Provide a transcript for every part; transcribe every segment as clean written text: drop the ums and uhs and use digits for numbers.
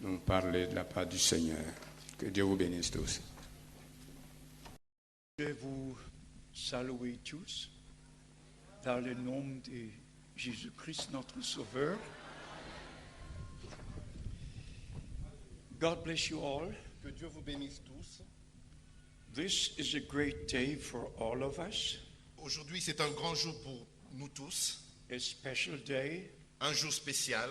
nous parler de la part du Seigneur. Que Dieu vous bénisse tous. Je vais vous saluer tous dans le nom de Jésus-Christ, notre Sauveur. God bless you all. Que Dieu vous bénisse tous. This is a great day for all of us, Aujourd'hui, c'est un grand jour pour nous tous, a special day, un jour spécial,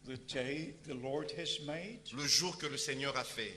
the day the Lord has made, le jour que le Seigneur a fait,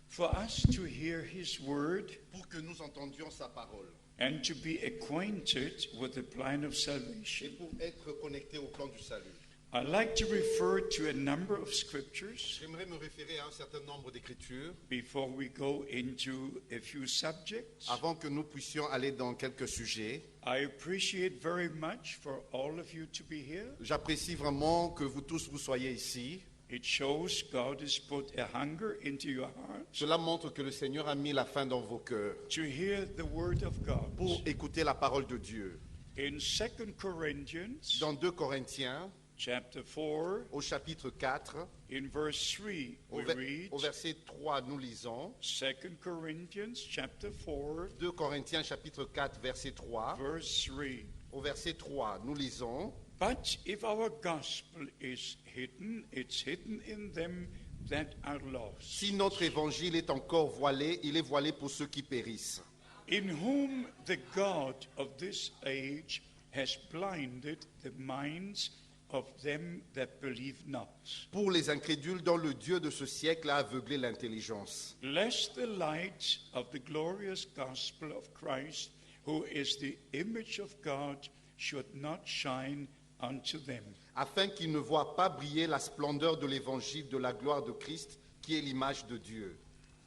for us to hear His word pour que nous entendions sa parole and to be acquainted with the plan of et salvation. pour être connectés au plan du salut. I'd like to refer to a number of scriptures J'aimerais me référer à un certain nombre d'écritures before we go into a few subjects. avant que nous puissions aller dans quelques sujets. I appreciate very much for all of you to be here. J'apprécie vraiment que vous tous vous soyez ici. It shows God has put a hunger into your hearts Cela montre que le Seigneur a mis la faim dans vos cœurs to hear the word of God. pour écouter la parole de Dieu. In 2 Corinthians Dans 2 Corinthiens, chapter 4, au chapitre 4, in verse 3, we read au verset 3, nous lisons 2 Corinthians chapter 4, 2 Corinthiens chapitre 4, verset 3. verse 3. Au verset 3, nous lisons But if our gospel is hidden, it's hidden in them that are lost, Si notre évangile est encore voilé, il est voilé pour ceux qui périssent, in whom the God of this age has blinded the minds of them that believe not, pour les incrédules dont le Dieu de ce siècle a aveuglé l'intelligence, lest the light of the glorious gospel of Christ, who is the image of God, should not shine unto them. afin qu'ils ne voient pas briller la splendeur de l'évangile de la gloire de Christ, qui est l'image de Dieu.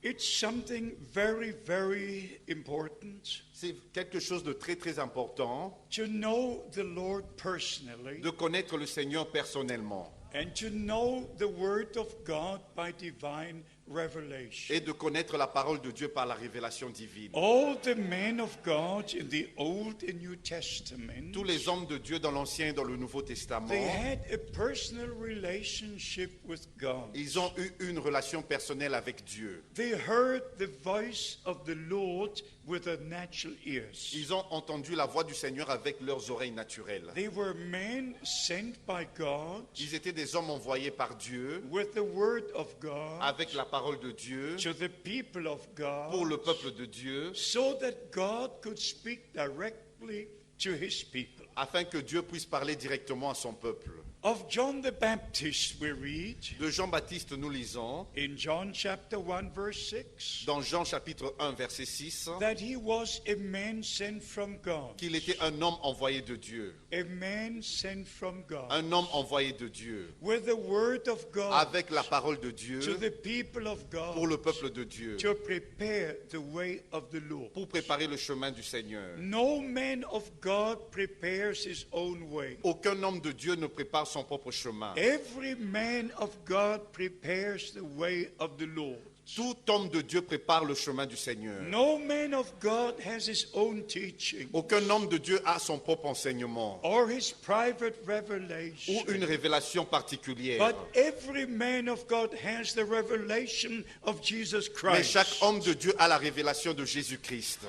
It's something very, very important C'est quelque chose de très très important to know the Lord personally de connaître le Seigneur personnellement and to know the Word of God by divine revelation. et de connaître la parole de Dieu par la révélation divine. All the men of God in the Old and New Testament, Tous les hommes de Dieu dans l'Ancien et dans le Nouveau Testament, they had a personal relationship with God. ils ont eu une relation personnelle avec Dieu. They heard the voice of the Lord with their natural ears. Ils ont entendu la voix du Seigneur avec leurs oreilles naturelles. They were men sent by God Ils étaient des hommes envoyés par Dieu with the Word of God avec la parole de Dieu to the people of pour le God peuple de Dieu so that God could speak directly to His people. afin que Dieu puisse parler directement à son peuple. Of John the Baptist we read De Jean-Baptiste, nous lisons in John chapter 1 verse 6 dans Jean chapitre 1 verset 6 that he was a man sent from God. qu'il était un homme envoyé de Dieu. A man sent from God Un homme envoyé de Dieu with the word of God avec la parole de Dieu to the people of pour God le peuple de Dieu, to prepare the way of the Lord. pour préparer le chemin du Seigneur. No man of God prepares his own way. Aucun homme de Dieu ne prépare son propre chemin. Every man of God prepares the way of the Lord. Tout homme de Dieu prépare le chemin du Seigneur. No man of God has his own teaching Aucun homme de Dieu a son propre enseignement or his private ou revelation. une révélation particulière. But every man of God has the revelation of Jesus Mais Christ. chaque homme de Dieu a la révélation de Jésus-Christ.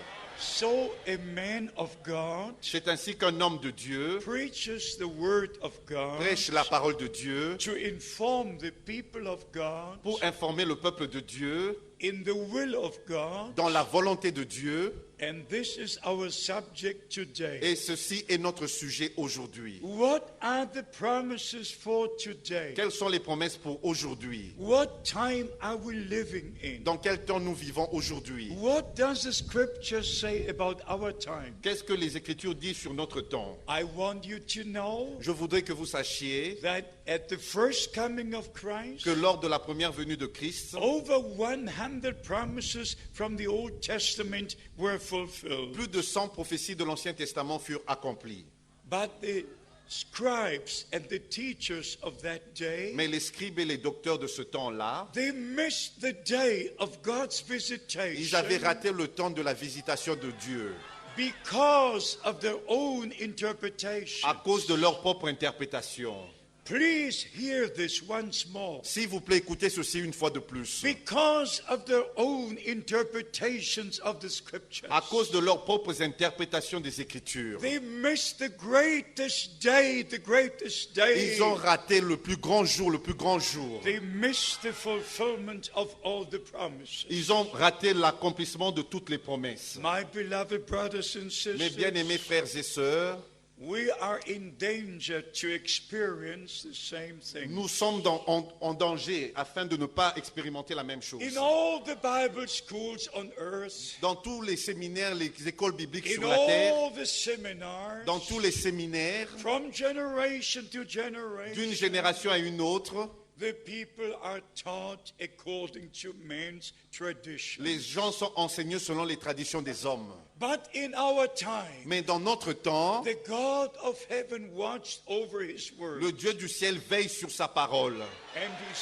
So a man of God C'est ainsi qu'un homme de Dieu preaches the word of God prêche la parole de Dieu to inform the people of God pour informer le peuple de Dieu in the will of God. dans la volonté de Dieu. And this is our subject today. Et ceci est notre sujet aujourd'hui. What are the promises for today? Quelles sont les promesses pour aujourd'hui? What time are we living in? Dans quel temps nous vivons aujourd'hui? What does the scripture say about our time? Qu'est-ce que les Écritures disent sur notre temps? I want you to know Je voudrais que vous sachiez that at the first coming of Christ, que lors de la première venue de Christ, over 100 promises from the Old Testament were fulfilled. plus de 100 prophéties de l'Ancien Testament furent accomplies. But the scribes and the teachers of that day, Mais les scribes et les docteurs de ce temps-là, they missed the day of God's ils visitation avaient raté le temps de la visitation de Dieu because of their own interpretation. à cause de leur propre interprétation. Please hear this once more. S'il vous plaît, écoutez ceci une fois de plus. Because of their own interpretations of the scriptures, À cause de leurs propres interprétations des Écritures, they missed the greatest day, the greatest day. ils ont raté le plus grand jour, le plus grand jour. They missed the fulfillment of all the promises. Ils ont raté l'accomplissement de toutes les promesses. My beloved brothers and Mes sisters, bien-aimés frères et sœurs, we are in danger to experience the same thing. nous sommes en danger afin de ne pas expérimenter la même chose. In all the Bible schools on earth, Dans tous les séminaires, les écoles bibliques in sur la terre, all the seminars, dans tous les séminaires, from generation to d'une generation, génération à une autre, the people are taught according to man's tradition. les gens sont enseignés selon les traditions des hommes. But in our time, Mais dans notre temps, the God of heaven watched over his word, le Dieu du ciel veille sur sa parole. and he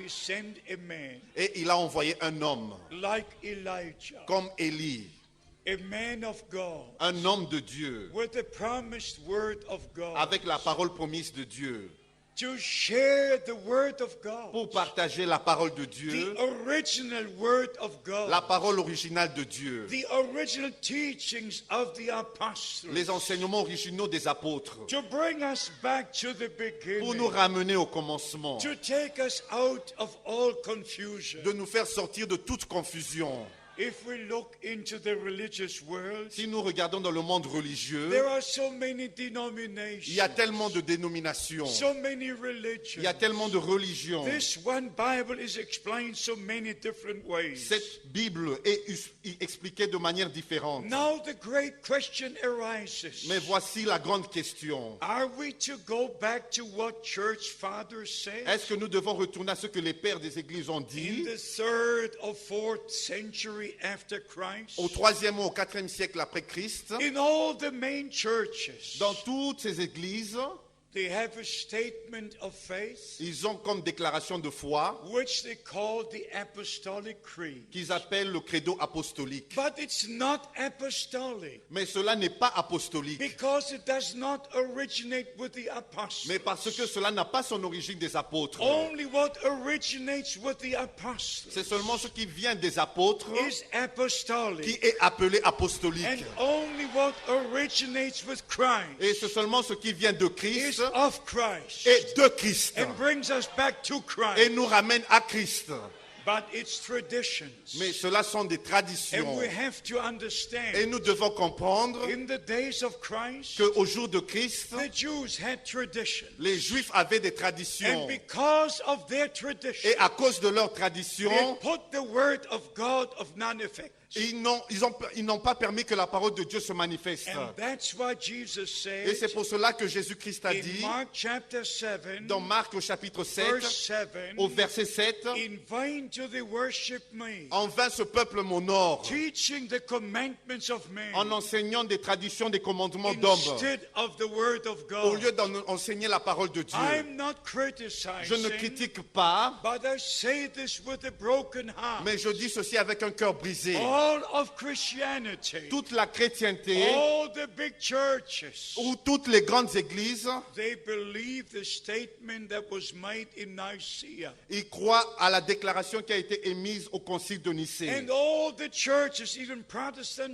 sent a man Et il a envoyé un homme, like Elijah, comme Élie, a man of God, un homme de Dieu, with the promised word of God, avec la parole promise de Dieu, to share the word of God, pour partager la parole de the Dieu, original word of God, la parole originale de Dieu, the original teachings of the apostles, les enseignements originaux des apôtres, to bring us back to the pour nous beginning, ramener au commencement, to take us out of all confusion. de nous faire sortir de toute confusion. If we look into the religious world, Si nous regardons dans le monde religieux, there are so many il y a denominations, tellement de dénominations, so many il y a religions. tellement de religions. This one Bible is explained so many different ways. Cette Bible est expliquée de manière différente. Now the great question arises. Mais voici la grande question. Are we to go back to what church fathers said Est-ce que nous devons retourner à ce que les pères des églises ont in dit the 3rd or 4th century after Christ? au 3e ou au 4e siècle après Christ? In all the main churches, Dans toutes ces églises, they have a statement of faith, ils ont comme déclaration de foi which they call the Apostolic Creed. qu'ils appellent le credo apostolique. But it's not apostolic Mais cela n'est pas apostolique. because it does not originate with the apostles. Mais parce que cela n'a pas son origine des apôtres. Only what originates with the apostles C'est seulement ce qui vient des apôtres is apostolic. qui est appelé And apostolique. only what originates with Christ Et c'est seulement ce qui vient de Christ is of Christ et de Christ. and brings us back to Et Christ. nous ramène à Christ. But it's traditions. Mais cela sont des And traditions. we have to Et understand, nous devons comprendre in the days of Christ, qu'au jour de Christ, the Jews had traditions. les Juifs avaient des And traditions. because of their tradition, Et à cause de leurs they traditions, put the word of God of none effect. ils n'ont pas permis que la parole de Dieu se manifeste. And that's why Jesus Et said c'est pour cela que Jésus-Christ a in dit, Mark chapter 7, dans Marc au chapitre 7, verse 7, au verset 7, in vain do they worship me, en vain ce peuple m'honore, teaching the commandments of men en enseignant des traditions, des commandements d'hommes, instead of the word of au God. lieu d'enseigner la parole de Dieu. I'm not Je criticizing, ne critique pas, but I say this with a broken heart. mais je dis ceci avec un cœur brisé. All of Christianity, Toute la chrétienté, all the big churches, ou toutes les grandes églises, they believe the statement that was made in Nicaea. ils croient à la déclaration qui a été émise au concile de Nicée. And all the churches, even Protestant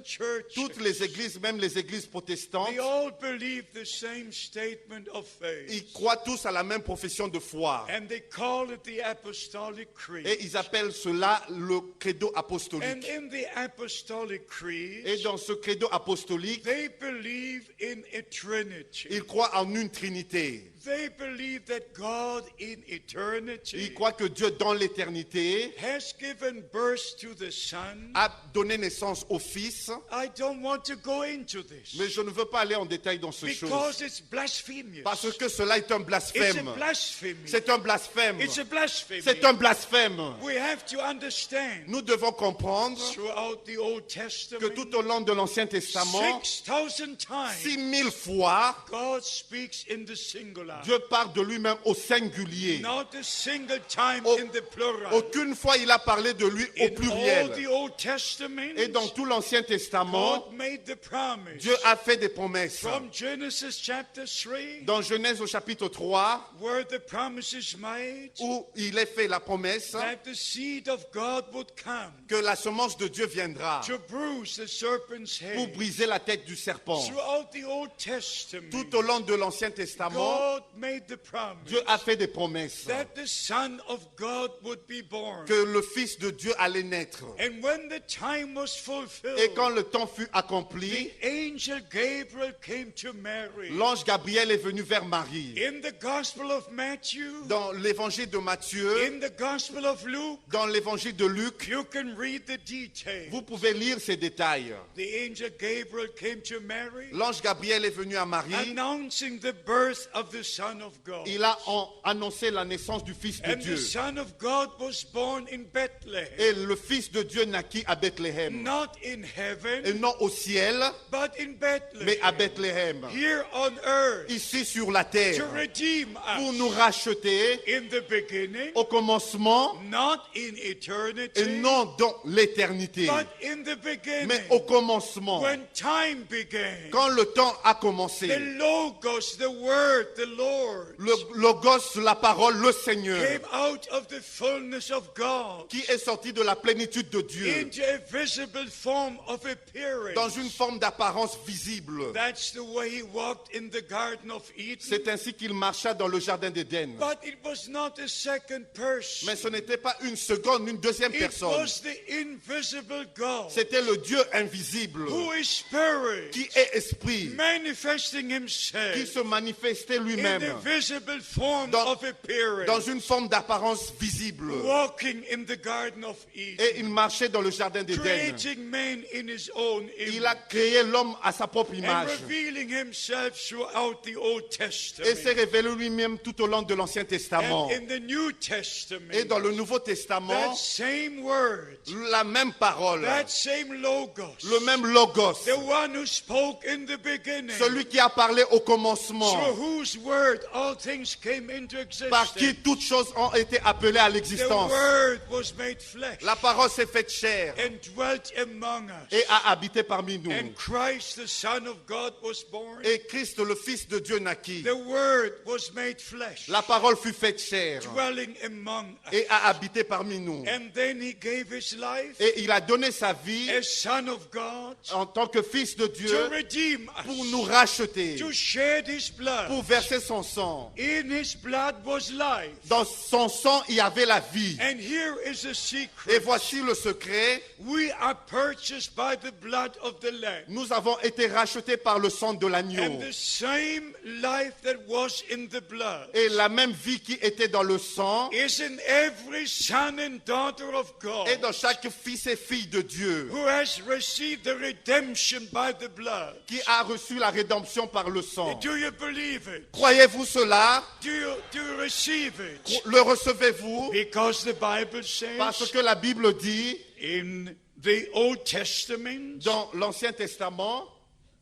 Toutes churches, les églises, même les églises protestantes, they all believe the same statement of faith. ils croient tous à la même profession de foi. And they call it the Apostolic Creed. Et ils appellent cela le credo And apostolique. in the Apostolic Creed, Et dans ce credo apostolique, they believe in a Trinity. ils croient en une trinité. They believe that God in eternity Ils croient que Dieu, dans l'éternité, has given birth to the Son. a donné naissance au Fils. I don't want to go into this Mais je ne veux pas aller en détail dans ce chose. because it's blasphemous. Parce que cela est un It's a blasphème. blasphemy. C'est un blasphème. It's a blasphemy. C'est un blasphème. We have to understand Nous devons comprendre throughout the Old que Testament, tout au long de l'Ancien Testament, 6,000 times 6000 fois, God speaks in the singular. Dieu parle de lui-même au singulier. Not a single time Au- in the plural. Aucune fois il a parlé de lui au In all pluriel. the Old Testament, Et dans tout l'Ancien Testament, God made the promise. Dieu a fait des promesses. From Genesis chapter 3, Dans Genèse au chapitre 3, where the promise is made où il est fait la promesse that the seed of God would come que la semence de Dieu viendra to bruise the serpent's pour head. briser la tête du serpent. Throughout the Old Testament, Tout au long de l'Ancien Testament, God made the promise Dieu a fait des promesses that the Son of God would be born. que le Fils de Dieu allait naître. And when the time was fulfilled, Et quand le temps fut accompli, the angel Gabriel came to Mary. l'ange Gabriel est venu vers Marie. In the Gospel of Matthew, Dans l'évangile de Matthieu, in the Gospel of Luke, dans l'évangile de Luc, you can read the details. vous pouvez lire ces détails. The angel Gabriel came to Mary, L'ange Gabriel est venu à Marie. announcing the birth of the Son of God. Il a annoncé la naissance du Fils de And the Dieu. Son of God was born in Bethlehem, Et le Fils de Dieu naquit à Bethléem. not in Et heaven, non au ciel, but in mais à Bethlehem, Bethléem. here on earth, Ici sur la to terre. redeem Pour us. nous racheter In the beginning, au commencement not in et eternity, non dans l'éternité. but in the beginning, Mais au commencement. when time began. Quand le temps a The commencé. Logos, the Word, the Lord, Le Logos, la parole, le Seigneur, came out of the fullness of God qui est sorti de la plénitude de Dieu, into a visible form of appearance. dans une forme d'apparence visible. That's the way he walked in the Garden of Eden. C'est ainsi qu'il marcha dans le jardin d'Éden. But it was not a second person. Mais ce n'était pas une seconde, une deuxième It personne. was the invisible God C'était le Dieu invisible, who is spirit, qui est esprit, manifesting qui himself se manifestait in lui-même the visible form dans- of appearance, dans une forme d'apparence visible. walking in the Garden of Eden, Et il marchait dans le jardin d'Éden. creating man in his own Il a image, créé l'homme à sa propre and image. revealing himself throughout the Old Et s'est Testament. révélé lui-même tout au long de l'Ancien Testament. And in the New Testament, Et dans le Nouveau that Testament, same word, la même parole, that same Logos, le même Logos, the one who spoke in the beginning, celui qui a parlé au through commencement, whose word all things came into par qui existence. toutes choses ont été appelées à The l'existence. word was made flesh La parole s'est faite chair and dwelt among us. et a habité parmi nous. And Christ, the Son of God, was born. Et Christ, le Fils de Dieu, naquit. The word was made flesh, La parole fut faite chair dwelling among us. et a habité parmi nous. And then he gave his life Et il a donné sa vie as Son of God en tant que Fils de to Dieu redeem pour us, nous racheter, to shed his blood. pour verser son sang. In his blood was life. Dans son sang, il y avait la vie. And here is a Et secret. voici le secret. We are purchased by the blood of the Lamb. Nous avons été rachetés par le sang de And l'agneau. the same life that was in the blood Et la même vie qui était dans le sang is in every son and daughter of God est dans chaque fils et fille de Dieu who has received the redemption by the blood. qui a reçu la rédemption par le sang. Do you believe it? Croyez-vous cela? Do you receive it? Le recevez-vous? Because the Bible Parce says que la Bible dit in the Old Testament, dans l'Ancien Testament,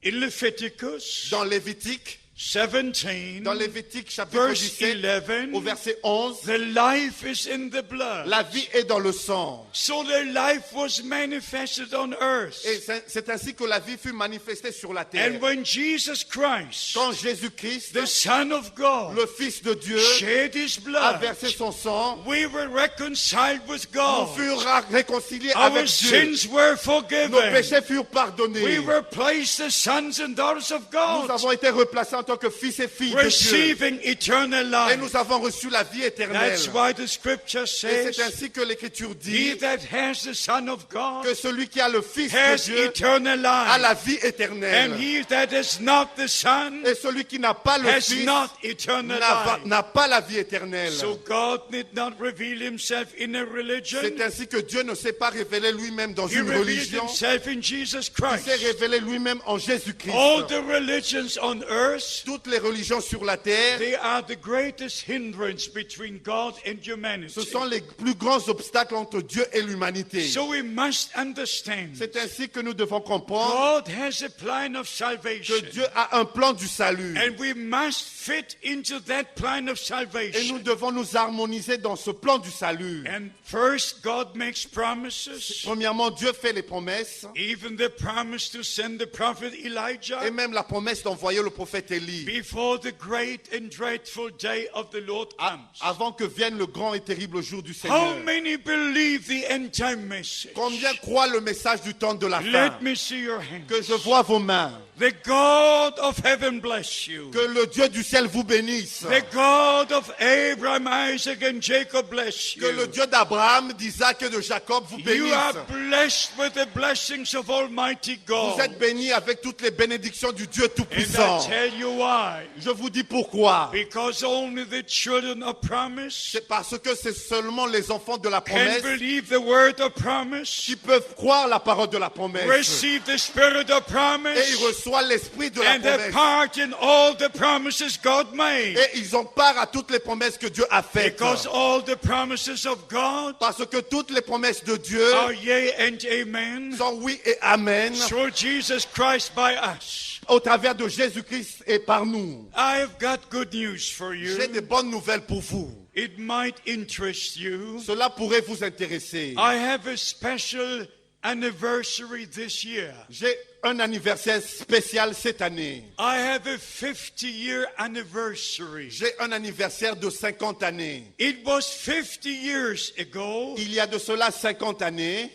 in Leviticus dans Lévitique, 17, dans Lévitique chapitre verse 17, 11, au verset 11, the life is in the blood. la vie est dans le sang. So the life was manifested on earth. Et c'est ainsi que la vie fut manifestée sur la terre. And when Jesus Christ, Quand Jésus-Christ, the Son of God, le Fils de Dieu, shed his a blood, versé son sang, we were reconciled with nous God. furent réconciliés Our avec Dieu. sins were Nos forgiven. péchés furent pardonnés. We were placed as sons and daughters of Nous God, avons été replacés en tant que fils et filles de Dieu. receiving eternal Et life. nous avons reçu la vie éternelle. That's why the scripture Et says, c'est ainsi que l'Écriture he dit that has the Son of God que celui qui a le Fils de has Dieu eternal a la life. vie And éternelle. he that has not the Son Et celui qui n'a pas le has Fils not eternal life. n'a pas la vie éternelle. So God did not reveal himself in a religion. C'est ainsi que Dieu ne s'est pas révélé lui-même dans He une revealed religion. himself in Jesus Il s'est Christ. révélé lui-même en Jésus-Christ. All the religions on earth earth, Toutes les religions sur la terre, they are the greatest hindrance between God and humanity. ce sont les plus grands obstacles entre Dieu et l'humanité. So we must understand C'est ainsi que nous devons comprendre God has a plan of que salvation. Dieu a un plan du salut. And we must fit into that plan of Et nous salvation. devons nous harmoniser dans ce plan du salut. And first, God makes promises, Premièrement, Dieu fait les promesses, even the promise to send the prophet et Elijah même la promesse d'envoyer le prophète Élie, before the great and dreadful day of the Lord comes. avant que vienne le grand et terrible jour du How Seigneur. many believe the end time message? Combien croient le message du temps de la fin? Let me see your hands. Que je vois vos mains. The God of heaven bless you. Que le Dieu du ciel vous bénisse. The God of Abraham, Isaac, and Jacob bless Que le you. Dieu d'Abraham, d'Isaac et de Jacob vous You are bénisse. blessed with the blessings of Almighty Vous êtes God. bénis avec toutes les bénédictions du Dieu And I Tout-Puissant. tell you why. Je vous dis pourquoi. Because only the children of promise C'est parce que c'est seulement les enfants de la can promesse believe the word of promise, qui peuvent croire la parole de la promesse. receive the spirit of Et ils promise, reçoivent l'esprit de la and their promesse. part in all the promises God made. Et ils ont part à toutes les promesses que Dieu a faites. Because all the promises of God Parce que toutes les promesses de Dieu are yea and amen sont oui et amen through Jesus Christ by us. au travers de Jésus-Christ et par nous. I've got good news for J'ai de you. bonnes nouvelles pour vous. It might interest you. Cela pourrait vous intéresser. I have a special anniversary this year. J'ai un anniversaire spécial cette année. I have a 50-year anniversary. J'ai un anniversaire de 50 années. It was 50 years ago Il y a de cela 50 années,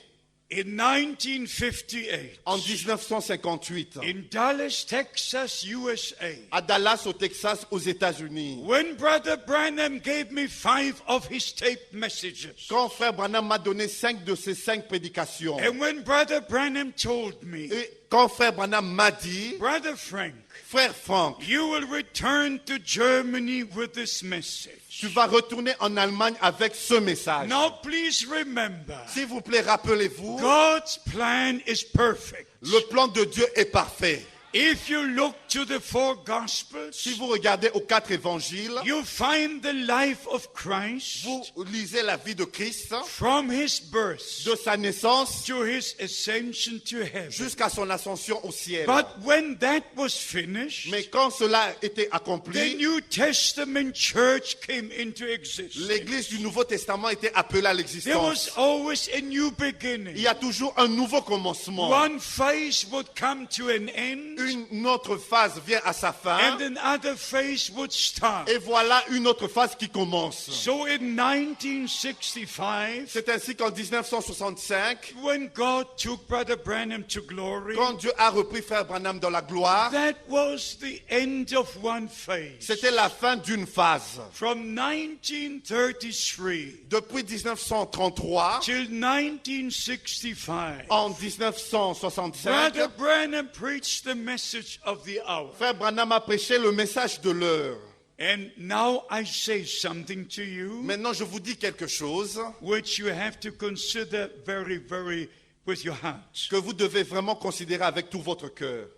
in 1958 en 1958, in Dallas, Texas, USA. à Dallas, au Texas, aux États-Unis. When Brother Branham gave me 5 of his tape messages. Quand frère Branham m'a donné 5 de ces 5 prédications, And when Brother Branham told me, et quand frère Branham m'a dit, Brother Frank, frère Franck, you will return to Germany with this message. tu vas retourner en Allemagne avec ce message. Now please remember, S'il vous plaît, rappelez-vous, God's plan is perfect. le plan de Dieu est parfait. If you look to the 4 Gospels, Si vous regardez aux 4 évangiles, you find the life of Christ vous lisez la vie de Christ, from his birth de sa naissance to his ascension to heaven. jusqu'à son ascension au ciel. But when that was finished, Mais quand cela a été the accompli, New Testament church came into existence. l'Église du Nouveau Testament était appelée à There was l'existence. always a new Il beginning. y a toujours un nouveau commencement. One phase would come to an end, Une autre phase vient à sa fin. and another phase would start. Et voilà une autre phase qui commence. So in 1965, C'est ainsi qu'en 1965, when God took Brother Branham to glory, quand Dieu a repris frère Branham dans la gloire, that was the end of one phase. c'était la fin d'une phase. From 1933 Depuis 1933, till 1965, en 1965, Brother Branham preached the message of the hour. frère Branham a prêché le message de l'heure. And now I say something to you Maintenant, je vous dis quelque chose which you have to consider very, very with your heart. que vous devez vraiment considérer avec tout votre cœur.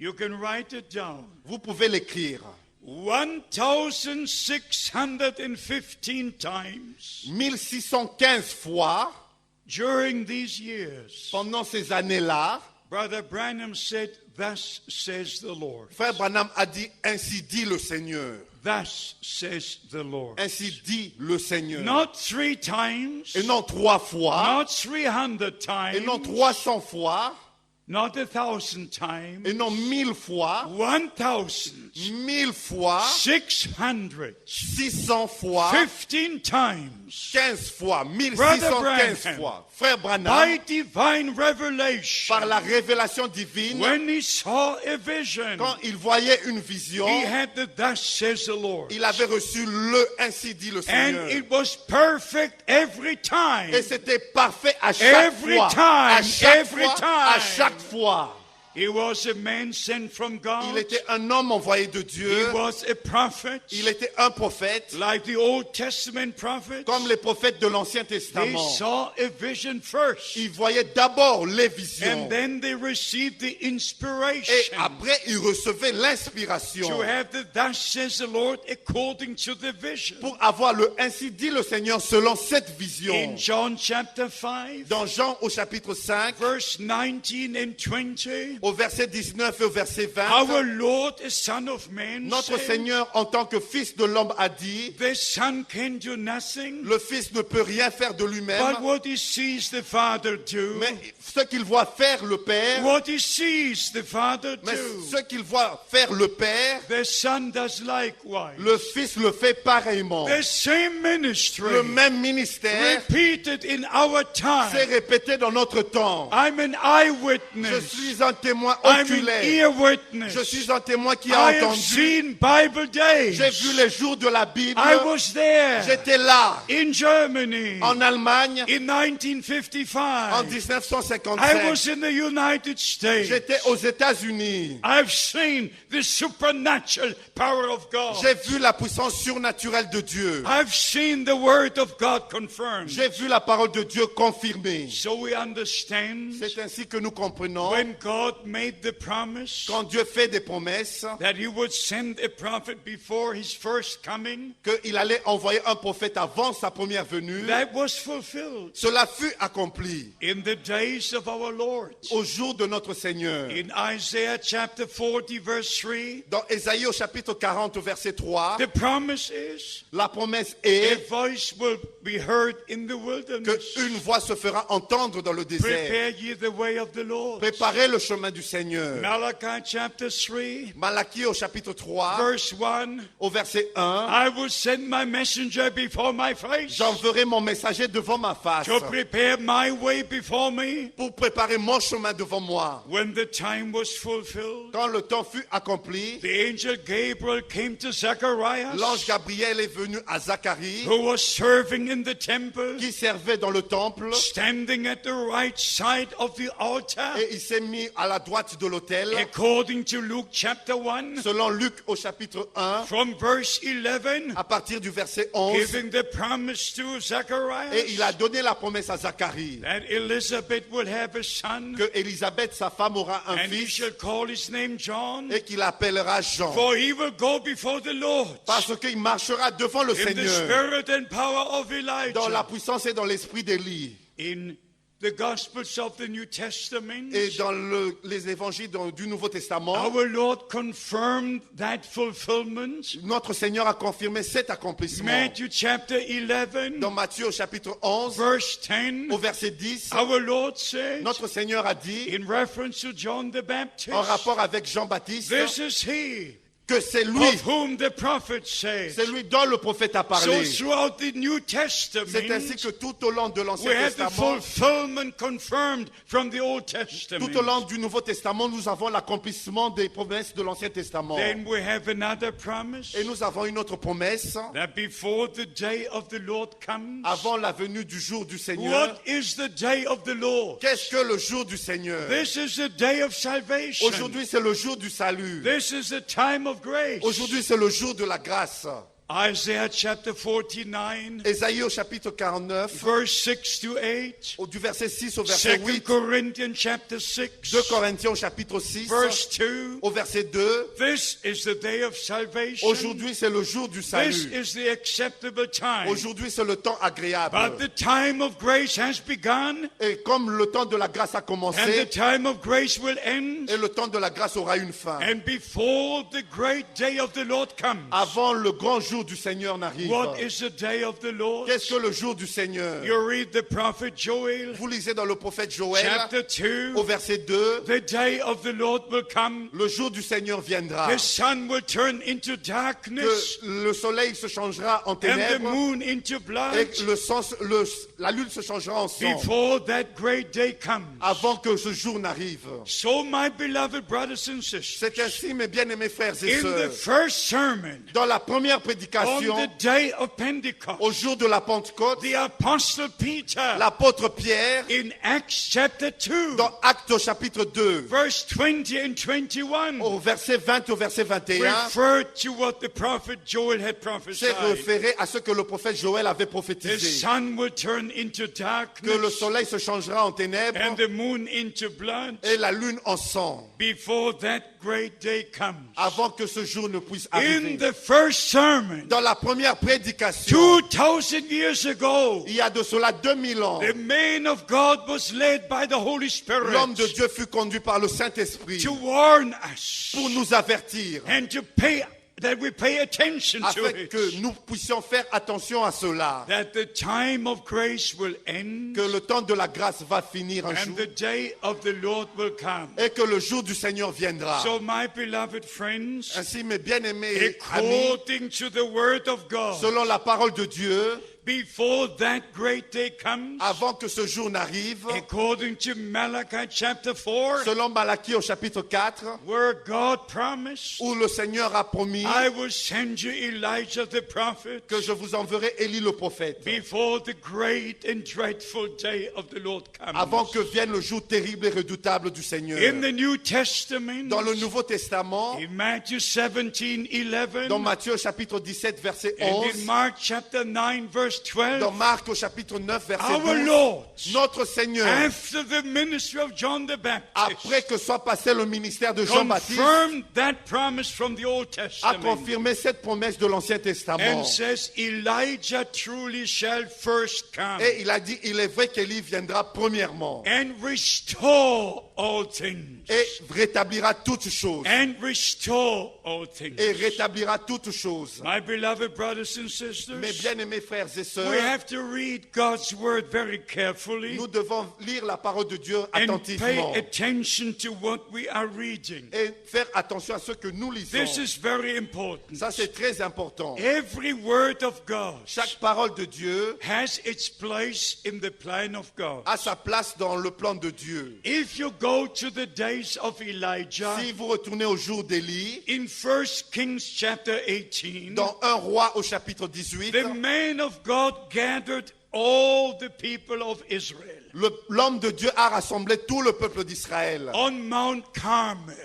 You can write it down. Vous pouvez l'écrire. 1,615 times 1615 fois, during these years, pendant ces années-là, Brother Branham said, "Thus says the Lord. frère Branham a dit, ainsi dit le Seigneur. Thus says the Lord." Ainsi dit le Seigneur. Not 3 times, Et non 3 fois, not 300 et non times, 300 fois, not 1,000 times, et non 1000 fois, 1000 fois, 1,600, 600 fois, 15 times, 15 fois, Brother 1615 Branham. fois. Frère by Branham, divine revelation, par la révélation divine, when he saw a vision, quand il voyait une vision, he had the "Thus says the Lord," il avait reçu le ainsi dit le and Seigneur. it was perfect every time. Et c'était parfait à chaque Every fois. time, À chaque every fois. time. À chaque fois. He was a man sent from God. Il était un homme envoyé de He Dieu. was a prophet. Il était un prophète, Like the Old Testament prophets. comme les prophètes de l'Ancien They Testament. saw a vision first. Ils voyaient d'abord les visions. And then they received the Et inspiration après, ils recevaient l'inspiration. to have the thus says the Lord according to the vision. Pour avoir le ainsi dit le Seigneur selon cette vision. In John chapter 5, Dans Jean au chapitre 5, verse 19 and 20, au verset 19 et au verset 20, our Lord, a Son of Man, notre said, Seigneur en tant que Fils de l'homme a dit, the Son can do nothing le Fils ne peut rien faire de lui-même, but what he sees the Father do. mais ce qu'il voit faire le Père, What he sees the Father mais do. ce qu'il voit faire le Père, The Son does likewise. le Fils le fait pareillement. The same ministry Le même ministère repeated in our s'est time. répété dans notre temps. I'm an Je eyewitness. suis un témoin I'm an oculaire. ear witness. Je suis un témoin qui I a have entendu. seen Bible days. J'ai vu les jours de la Bible. I was there J'étais là, in Germany en Allemagne, in en 1955. I 1957. was in the United States. J'étais aux États-Unis. I've seen the supernatural power of God. J'ai vu la puissance surnaturelle de Dieu. I've seen the word of God confirmed. J'ai vu la parole de Dieu confirmée. So we understand C'est ainsi que nous comprenons, when God made the promise quand Dieu fait des promesses, that he would send a prophet before his first coming, qu'il allait envoyer un prophète avant sa première venue. that was fulfilled Cela fut accompli in the days of our Lord. au jour de notre Seigneur. In Isaiah chapter 40 verse 3, Dans Ésaïe au chapitre 40 au verset 3, the promise is la promesse a est voice will be heard in the wilderness. qu'une voix se fera entendre dans le désert. Prepare ye the way of the Lord. Préparez le chemin du Seigneur. Malachi chapter 3 Malachie au chapitre 3, verse 1, au verset 1, I will send my messenger before my face j'enverrai mon messager devant ma face to prepare my way before me. pour préparer mon chemin devant moi. When the time was fulfilled, Quand le temps fut accompli, the angel Gabriel came to Zacharias, l'ange Gabriel est venu à Zacharie, who was serving in the temple, qui servait dans le temple, standing at the right side of the altar, et il s'est mis à la droite de l'autel. according to Luke chapter 1, Selon Luc au chapitre 1, from verse 11, à partir du verset 11, giving the promise to et Zacharias il a donné la promesse à Zacharie that Elizabeth will have a son, que Élisabeth, sa femme, aura un and he fils shall call his name John, et qu'il appellera Jean. for he will go before the Lord Parce qu'il marchera devant le in the Seigneur spirit and power of dans la Elijah. puissance et dans l'esprit d'Élie. In the Gospels of the New Testament, Et dans les évangiles du Nouveau Testament, our Lord confirmed that fulfillment. notre Seigneur a confirmé cet accomplissement. Matthew chapter 11, Dans Matthieu au chapitre 11, verse 10, au verset 10, our Lord said, notre Seigneur a dit, in reference to John the Baptist, en rapport avec Jean-Baptiste, this is he que c'est lui, of whom the prophet said. c'est lui dont le prophète a So parlé. throughout the New C'est ainsi Testament, que tout au long de we l'Ancien have the Testament, fulfillment confirmed from the Old tout au Testament. long du Nouveau Testament, nous avons l'accomplissement des promesses de l'Ancien Testament. Then we have another promise Et nous avons une autre promesse, that before the day of the Lord comes, avant la venue du jour du Seigneur. what is the day of the Lord? Qu'est-ce que le jour du Seigneur? This is the day of salvation. Aujourd'hui, c'est le jour du salut. This is the time of grace. Aujourd'hui, c'est le jour de la grâce. Isaiah chapter 49, Ésaïe au chapitre 49, verse 6 to 8. du verset 6 au verset 2 8, Corinthians chapter 6, 2 Corinthiens au chapitre 6, verse 2. au verset 2. This is the day of salvation. Aujourd'hui, c'est le jour du This salut. is the acceptable time. Aujourd'hui, c'est le temps agréable. But the time of grace has begun, Et comme le temps de la grâce a and the commencé, time of grace will end. et le temps de la grâce aura une fin. And before the great day of the Lord comes, Avant le grand jour du Seigneur n'arrive. what is the day of the Lord? Qu'est-ce que le jour du Seigneur? You read the prophet Joel, Vous lisez dans le prophète Joël, chapter 2. au verset 2, The day of the Lord will come. le jour du Seigneur viendra. The sun will turn into darkness, Que le soleil se changera en and the ténèbres moon into blood. et que la lune se changera en sang Before that great day comes. avant que ce jour n'arrive. So, my beloved brothers and sisters, C'est ainsi, mes bien-aimés frères et in the sœurs, first sermon dans la première of the prédication, the day of Pentecost, au jour de la Pentecôte, the Apostle Peter, l'apôtre Pierre, in Acts chapter 2, dans Actes au chapitre 2, verse 20 and 21, au verset 20 au verset 21, referred to what the prophet Joel had s'est prophesied. référé à ce que le prophète Joël avait The prophétisé. sun will turn into Que le darkness soleil se changera en ténèbres and the moon into blood et la lune en sang, before that great day comes. avant que ce jour ne puisse In arriver. the first sermon, Dans la première prédication, 2,000 years ago, il y a de cela 2000 ans, the man of God was led by the Holy Spirit l'homme de Dieu fut conduit par le Saint-Esprit to warn us pour nous avertir, and to pay that we pay attention to afin it, que nous puissions faire attention à cela, that the time of grace will end que le temps de la grâce va finir un and jour the day of the Lord will come. et que le jour du Seigneur viendra. So, my beloved friends, Ainsi, mes bien-aimés amis, according to the word of God, selon la parole de Dieu, before that great day comes, avant que ce jour n'arrive, according to Malachi chapter 4, selon Malachie au chapitre 4, where God promised, où le Seigneur a promis I will send you Elijah the prophet que je vous enverrai Élie le prophète, before the great and dreadful day of the Lord avant comes. que vienne le jour terrible et redoutable du Seigneur. In the New Testament, Dans le Nouveau Testament, in Matthew 17:11, dans Matthieu au chapitre 17, verset and 11, in Mark chapter 9, verse dans 12, Marc au chapitre 9, verset our 12, Lord, notre Seigneur, after the ministry of John the Baptist, après que soit passé le ministère de Jean-Baptiste, confirmed that promise from the Old a Testament confirmé cette promesse de l'Ancien Testament. and says, Elijah truly shall first come Et il a dit, il est vrai qu'Élie viendra premièrement and restore all things. et rétablira toutes choses. And restore all things. Et rétablira toutes choses. My beloved brothers and Mes sisters, bien-aimés frères et we sœurs, have to read God's word very carefully nous devons lire la parole de Dieu and attentivement pay attention to what we are reading. et faire attention à ce que nous lisons. This is very important. Ça, c'est très important. Every word of God Chaque parole de Dieu has its place in the plan of God. a sa place dans le plan de Dieu. If you go to the days of Elijah, Si vous retournez au jour d'Élie, in 1 Kings chapter 18, dans 1 roi au chapitre 18, the man of God gathered all the people of Israel l'homme de Dieu a rassemblé tout le peuple d'Israël on Mount Carmel.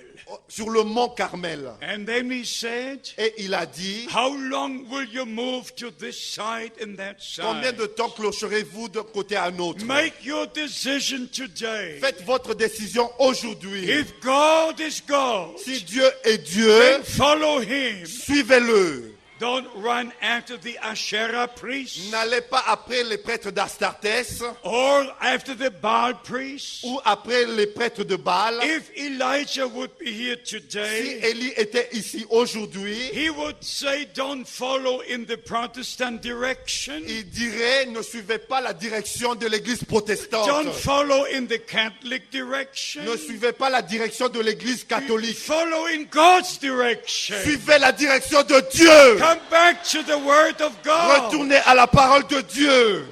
sur le mont Carmel. And then he said, Et il a dit, how long will you move to this side and that combien side? de temps clocherez-vous d'un côté à un autre? Make your decision today. Faites votre décision aujourd'hui. If God is God, Si Dieu est Dieu, then follow him. suivez-le. Don't run after the Asherah priests N'allez pas après les prêtres d'Astartès or after the Baal priests. ou après les prêtres de Baal. If Elijah would be here Si today, Élie était ici aujourd'hui, he would say, don't follow in the Protestant direction. il dirait, ne suivez pas la direction de l'église protestante. Don't follow in the Catholic direction. Ne suivez pas la direction de l'église catholique. Follow in God's direction. Suivez la direction de Dieu. Come back to the Word of God. Retournez à la parole de Dieu.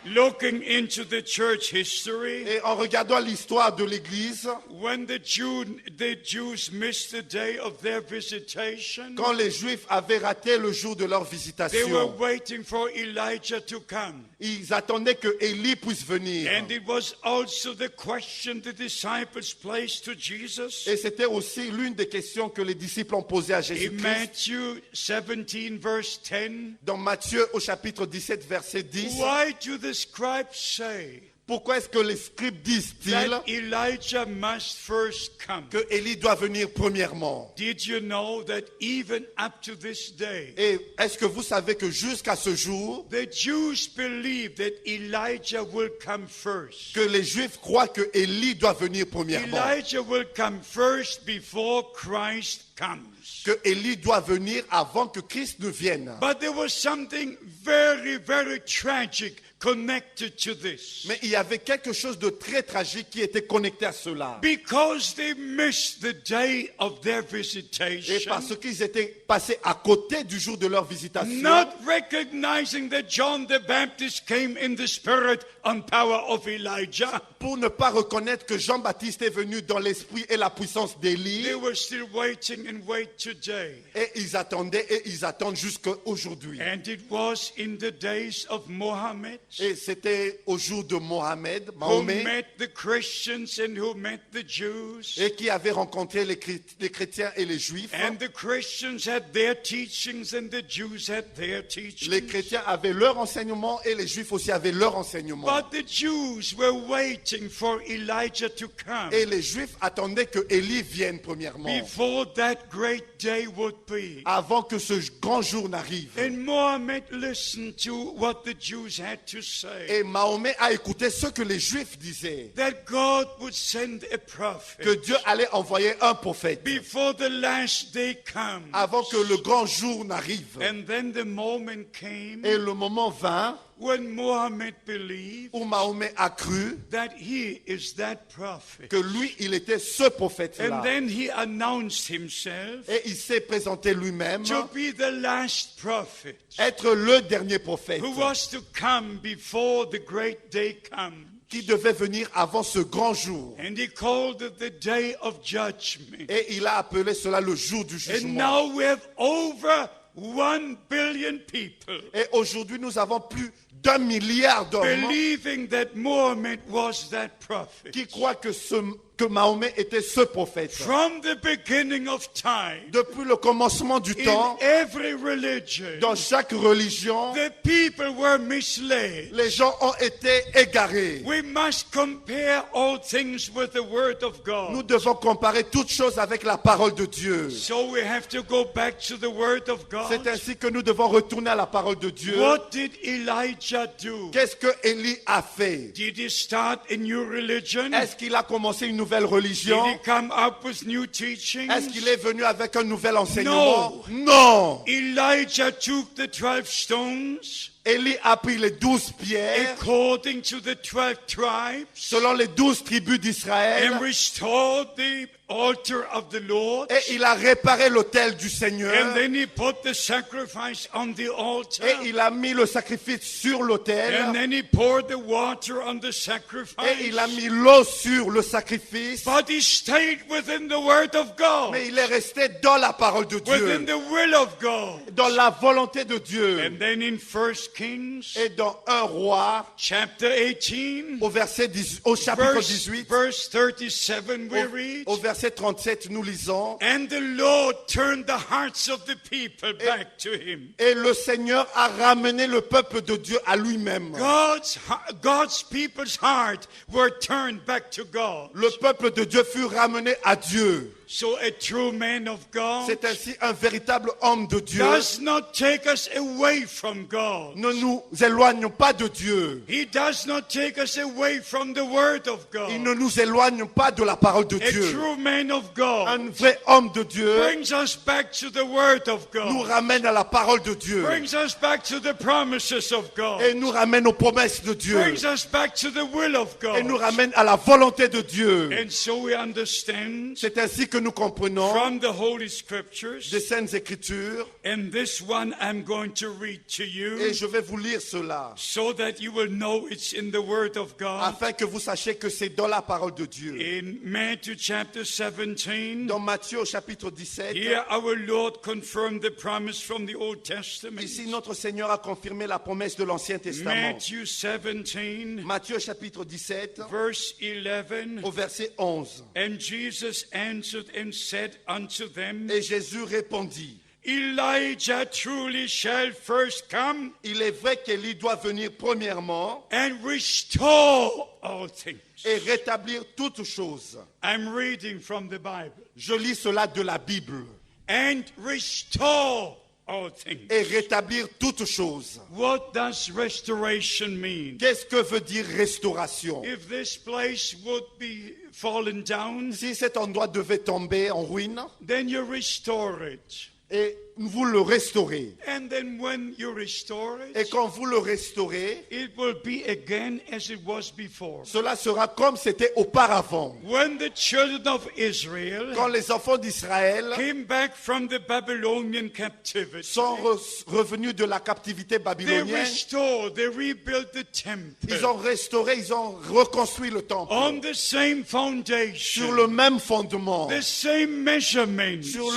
Looking into the church history, Et en regardant l'histoire de l'église, when the Jews missed the day of their visitation, quand les Juifs avaient raté le jour de leur they were visitation, waiting for Elijah to come. ils attendaient que Élie puisse venir. And it was also the question the disciples placed to Jesus. Et c'était aussi l'une des questions que les disciples ont posées à In Jésus-Christ. Matthew 17, verse 10, Dans Matthieu au chapitre 17, verset 10, why do the scribes say pourquoi est-ce que les scribes disent-ils that Elijah must first come? que Élie doit venir premièrement? Did you know that even up to this day, Et est-ce que vous savez que jusqu'à ce jour, the Jews believe that Elijah will come first? que les Juifs croient que Élie doit venir premièrement? Elijah will come first before Christ comes. Que Élie doit venir avant que Christ ne vienne. But there was something very, very tragic connected to this. Mais il y avait quelque chose de très tragique qui était connecté à cela. Because they missed the day of their Et visitation, parce qu'ils étaient passés à côté du jour de leur visitation, not recognizing that John the Baptist came in the spirit and power of Elijah, pour ne pas reconnaître que Jean-Baptiste est venu dans l'esprit et la puissance d'Élie, they were still waiting and wait today. et ils attendaient et ils attendent jusqu'à aujourd'hui. And it was in the days of Mohammed, Et c'était au jour de Mohamed, who Mahomet, met the Christians and who met the Jews. et qui avait rencontré les chrétiens et les juifs. And the Christians had their teachings and the Jews had their Les teachings. chrétiens avaient leur enseignement et les juifs aussi avaient leur enseignement. But the Jews were waiting for Elijah to come Et les juifs attendaient que Élie vienne premièrement, before that great day would be. avant que ce grand jour n'arrive. And Mohammed listened to what the Jews had to say. Et Mahomet a écouté ce que les juifs disaient, That God would send a prophet que Dieu allait envoyer un prophète before the last day comes. avant que le grand jour n'arrive. And then the moment came Et le moment vint when Mohammed believed où Mahomet a cru that he is that prophet. que lui, il était ce prophète-là. And then he announced himself Et il s'est présenté lui-même to be the last prophet être le dernier prophète who was to come before the great day comes. qui devait venir avant ce grand jour. And he called it the day of judgment. Et il a appelé cela le jour du And jugement. now we have over 1 billion people Et aujourd'hui, nous avons plus d'1 milliard d'hommes believing that Muhammad was that prophet. qui croient que Mahomet était ce prophète. From the beginning of time, Depuis le commencement du in temps, every religion, dans chaque religion, the people were misled. les gens ont été égarés. We must compare all things with the word of Nous God. devons comparer toutes choses avec la parole de Dieu. So we have to go back to the word of C'est God. ainsi que nous devons retourner à la parole de Dieu. What did Elijah do? Qu'est-ce que Élie a fait? Did he start a new religion? Est-ce qu'il a commencé une nouvelle Did religion? he come up with new teachings? Est-ce qu'il est venu avec un nouvel enseignement? Non. Elijah took the 12 stones Élie a pris les 12 pierres according to the 12 tribes selon les 12 tribus d'Israël and restored the altar of the Lord. et il a réparé l'autel du Seigneur And then he put the sacrifice on the altar. et il a mis le sacrifice sur l'autel And then he poured the water on the et sacrifice. il a mis l'eau sur le sacrifice, But he stayed within the word of God, mais il est resté dans la parole de within Dieu, the will of God. dans la volonté de Dieu. And then in 1 Kings Et dans 1 roi, chapter 18, au chapitre verse 18, 37, we read, au verset 37, nous lisons, and the Lord turned the hearts of the people back to him. et le Seigneur a ramené le peuple de Dieu à lui-même. God's people's heart were turned back to God. Le peuple de Dieu fut ramené à Dieu. So a true man of God C'est ainsi un véritable homme de Dieu. does not take us away from God. Ne nous éloignons pas de Dieu. He does not take us away from the word of Il God. ne nous éloigne pas de la parole de A Dieu. true man of God Un vrai homme de Dieu brings us back to the word of nous God, ramène à la parole de Dieu brings us back to the promises of God, et nous ramène aux promesses de Dieu brings us back to the will of et nous God. ramène à la volonté de Dieu. And so we understand C'est ainsi que nous comprenons from the Holy des Scriptures, Saintes Écritures and this one I'm going to read to et you je vais vous lire cela so that you will know it's in the Word of God. afin que vous sachiez que c'est dans la parole de Dieu. In Matthew chapter 17, Dans Matthieu au chapitre 17, here our Lord confirmed the promise from the Old Testament. ici notre Seigneur a confirmé la promesse de l'Ancien Testament. Matthew 17, Matthieu chapitre 17 verse 11. au verset 11. And Jesus answered and said unto them, Et Jésus répondit, Elijah truly shall first come il est vrai qu'Élie doit venir premièrement and restore all things. et rétablir toutes choses. I'm reading from the Bible. Je lis cela de la Bible. And restore all things. Et rétablir toutes choses. What does restoration mean? Qu'est-ce que veut dire restauration? If this place would be fallen down, Si cet endroit devait tomber en ruine then you restore it. et vous le restaurez. And then when you restore Et it, quand vous le restaurez, it will be again as it was before. cela sera comme c'était auparavant. When the children of Israel Quand les enfants d'Israël came back from the Babylonian captivity, sont revenus de la captivité they babylonienne, restored, they rebuilt the temple ils ont restauré, ils ont reconstruit le temple on the same sur foundation, le même fondement, the same measurements. sur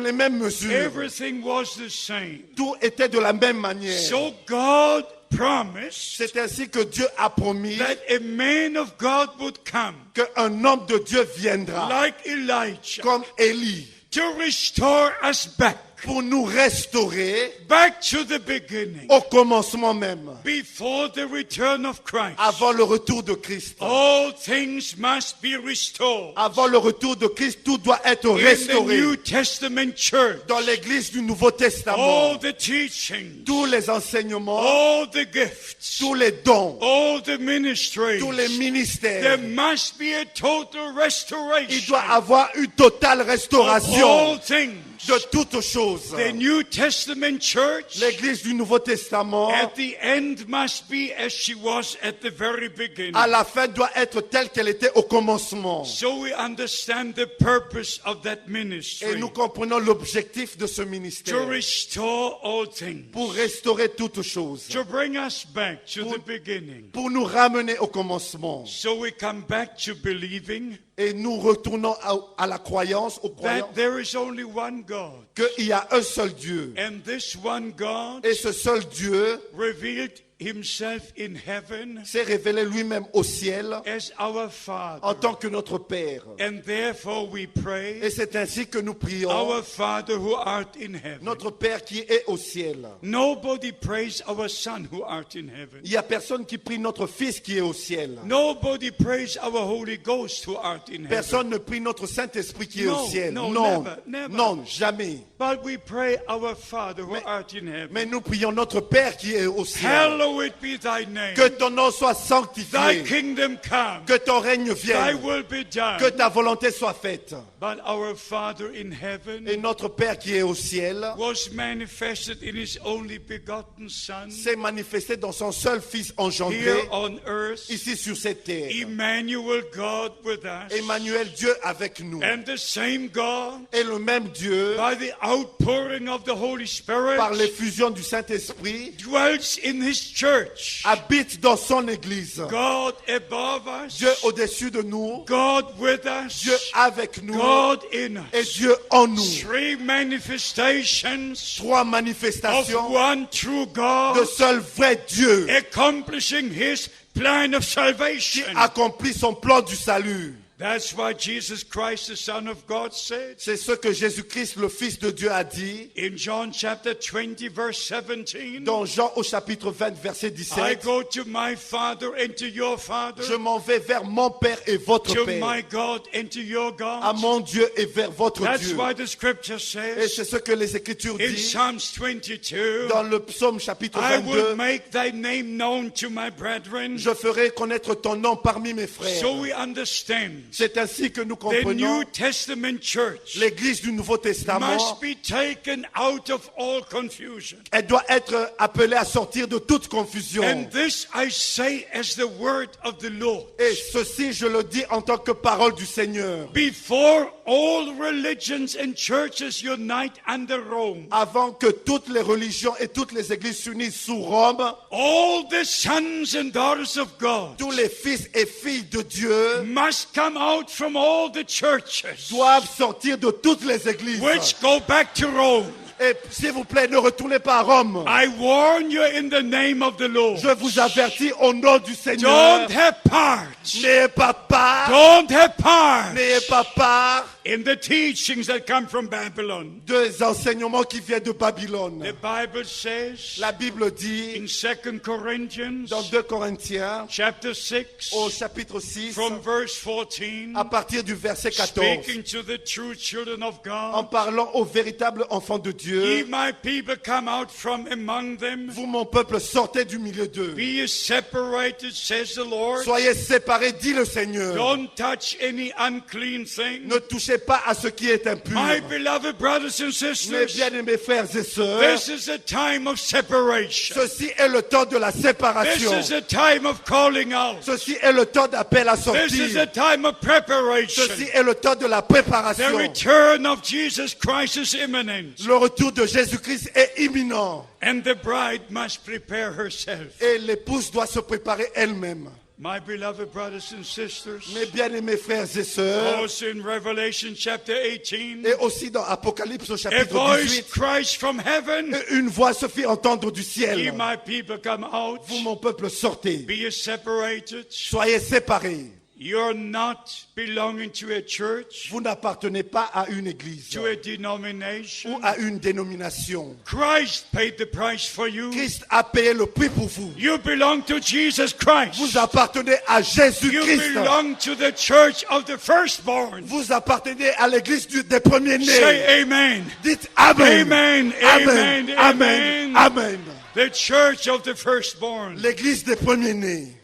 les mêmes mesures. Everything was the same. Tout était de la même manière. So God promised C'est ainsi que Dieu a promis that a man of God would come qu'un homme de Dieu viendra, like Elijah comme Élie, to restore us back pour nous restaurer back to the beginning, au commencement même, before the return of Christ. avant le retour de Christ. All things must be restored. Avant le retour de Christ, tout doit être In the restauré. New Testament church, Dans l'église du Nouveau Testament, all the teachings, tous les enseignements, all the gifts, tous les dons, all the ministries, tous les there ministères, must be a total il restoration doit avoir une totale of all restauration things. de toutes choses. The New Testament church L'église du Nouveau Testament, at the end must be as she was at the very beginning. à la fin, doit être telle qu'elle était au commencement. So we understand the purpose of that Et ministry, nous comprenons l'objectif de ce to ministère, restore all things, pour restaurer toutes choses, to bring us back to the beginning. pour nous ramener au commencement. So we come back to believing Et nous retournons à la croyance, aux croyances, that there is only one God, qu'il y a un seul Dieu. and this one God Et ce seul Dieu revealed himself in heaven s'est révélé lui-même au ciel as our en Father. tant que notre Père. And therefore we Et pray, c'est ainsi que nous prions, our Father who art in heaven. notre Père qui est au ciel. Nobody prays our Son who art in heaven. Il n'y a personne qui prie notre Fils qui est au ciel. Nobody prays our Holy Ghost who art in heaven. Personne ne prie notre Saint-Esprit qui est No, au ciel. no, Non, never, never. non, jamais. But we pray our Father who art in heaven. Mais nous prions notre Père qui est au ciel. Hallowed be thy name. Que ton nom soit Thy sanctifié. kingdom come. Que ton règne Thy vienne. will be done. Que ta volonté soit faite. But our Father in heaven Et notre Père qui est au ciel was manifested in his only begotten Son s'est manifesté dans son seul Fils here engendré on earth. ici sur cette terre. Emmanuel, God with us. Emmanuel, Dieu avec nous. And the same God, Et le même Dieu, by the outpouring of the Holy Spirit, par l'effusion du Saint-Esprit, dwells in his church. habite dans son Église. God above us, Dieu au-dessus de nous, God with us, Dieu avec nous God in et us. Dieu en nous. Three manifestations Trois of manifestations one true de God seul vrai Dieu accomplishing his plan of qui salvation. accomplit son plan du salut. That's why Jesus Christ, the Son of God, said C'est ce que Jésus-Christ, le Fils de Dieu, a dit in John chapter 20, verse 17, dans Jean au chapitre 20, verset I 17. go to my Father and to your Father, Je m'en vais vers mon Père et votre to Père, my God and to your à God. mon Dieu et vers votre That's Dieu. why the scripture Et says c'est ce que les Écritures in disent Psalms 22, dans le psaume chapitre I will 22. make thy name known to my brethren. Je ferai connaître ton nom parmi mes frères. So we understand C'est ainsi que nous the comprenons New Testament church l'Église du Nouveau Testament. must be taken out of all confusion. Elle doit être appelée à sortir de toute confusion. And this I say as the word of the Lord. Et ceci, je le dis en tant que parole du Seigneur. Before all religions and churches unite under Rome, Avant que toutes les religions et toutes les églises s'unissent sous Rome, all the sons and daughters of God tous les fils et filles de Dieu must come out from all the churches doivent sortir de toutes les églises. which go back to Rome. Et s'il vous plaît, ne retournez pas à Rome. I warn you in the name of the Lord. Je vous avertis au nom du Seigneur. Don't have part. N'ayez pas part. Don't have part N'ayez pas part in the teachings that come from Babylon. des enseignements qui viennent de Babylone. The Bible says La Bible dit in 2 Corinthians dans 2 Corinthiens chapter 6 au chapitre 6 from verse 14, à partir du verset 14 speaking to the true children of en God, parlant aux véritables enfants de Dieu. Ye Dieu, my people, come out from among them. vous mon peuple, sortez du milieu d'eux. Be ye separated, says the Lord. Soyez séparés, dit le Seigneur. Don't touch any unclean thing. Ne touchez pas à ce qui est impur. My beloved brothers and Mes sisters, bien-aimés frères et sœurs, this is a time of separation. ceci est le temps de la This séparation. is a time of calling out. Ceci est le temps d'appel à This is sortir. a time of preparation. Ceci est le temps de la The préparation. return of Jesus Christ is imminent. Le retour de Jésus-Christ est imminent. And the bride must prepare herself. Et l'épouse doit se préparer elle-même. My beloved brothers and sisters, Mes bien-aimés frères et sœurs, also in Revelation chapter 18, et aussi dans Apocalypse au a chapitre voice 18, cries from heaven, une voix se fit entendre du ye ciel. my people come out, Vous, mon peuple, sortez. be ye separated. Soyez séparés. You're not belonging to a church, Vous n'appartenez pas à une église to a ou denomination. à une dénomination. Christ paid the price for you. Christ a payé le prix pour vous. You belong to Jesus Christ. Vous appartenez à You Jésus-Christ. belong to the church of the firstborn. Vous appartenez à l'église des premiers-nés. Say amen. Dites Amen. Amen. Amen. Amen. Amen. Amen. Amen. The church of the firstborn. L'église des premiers-nés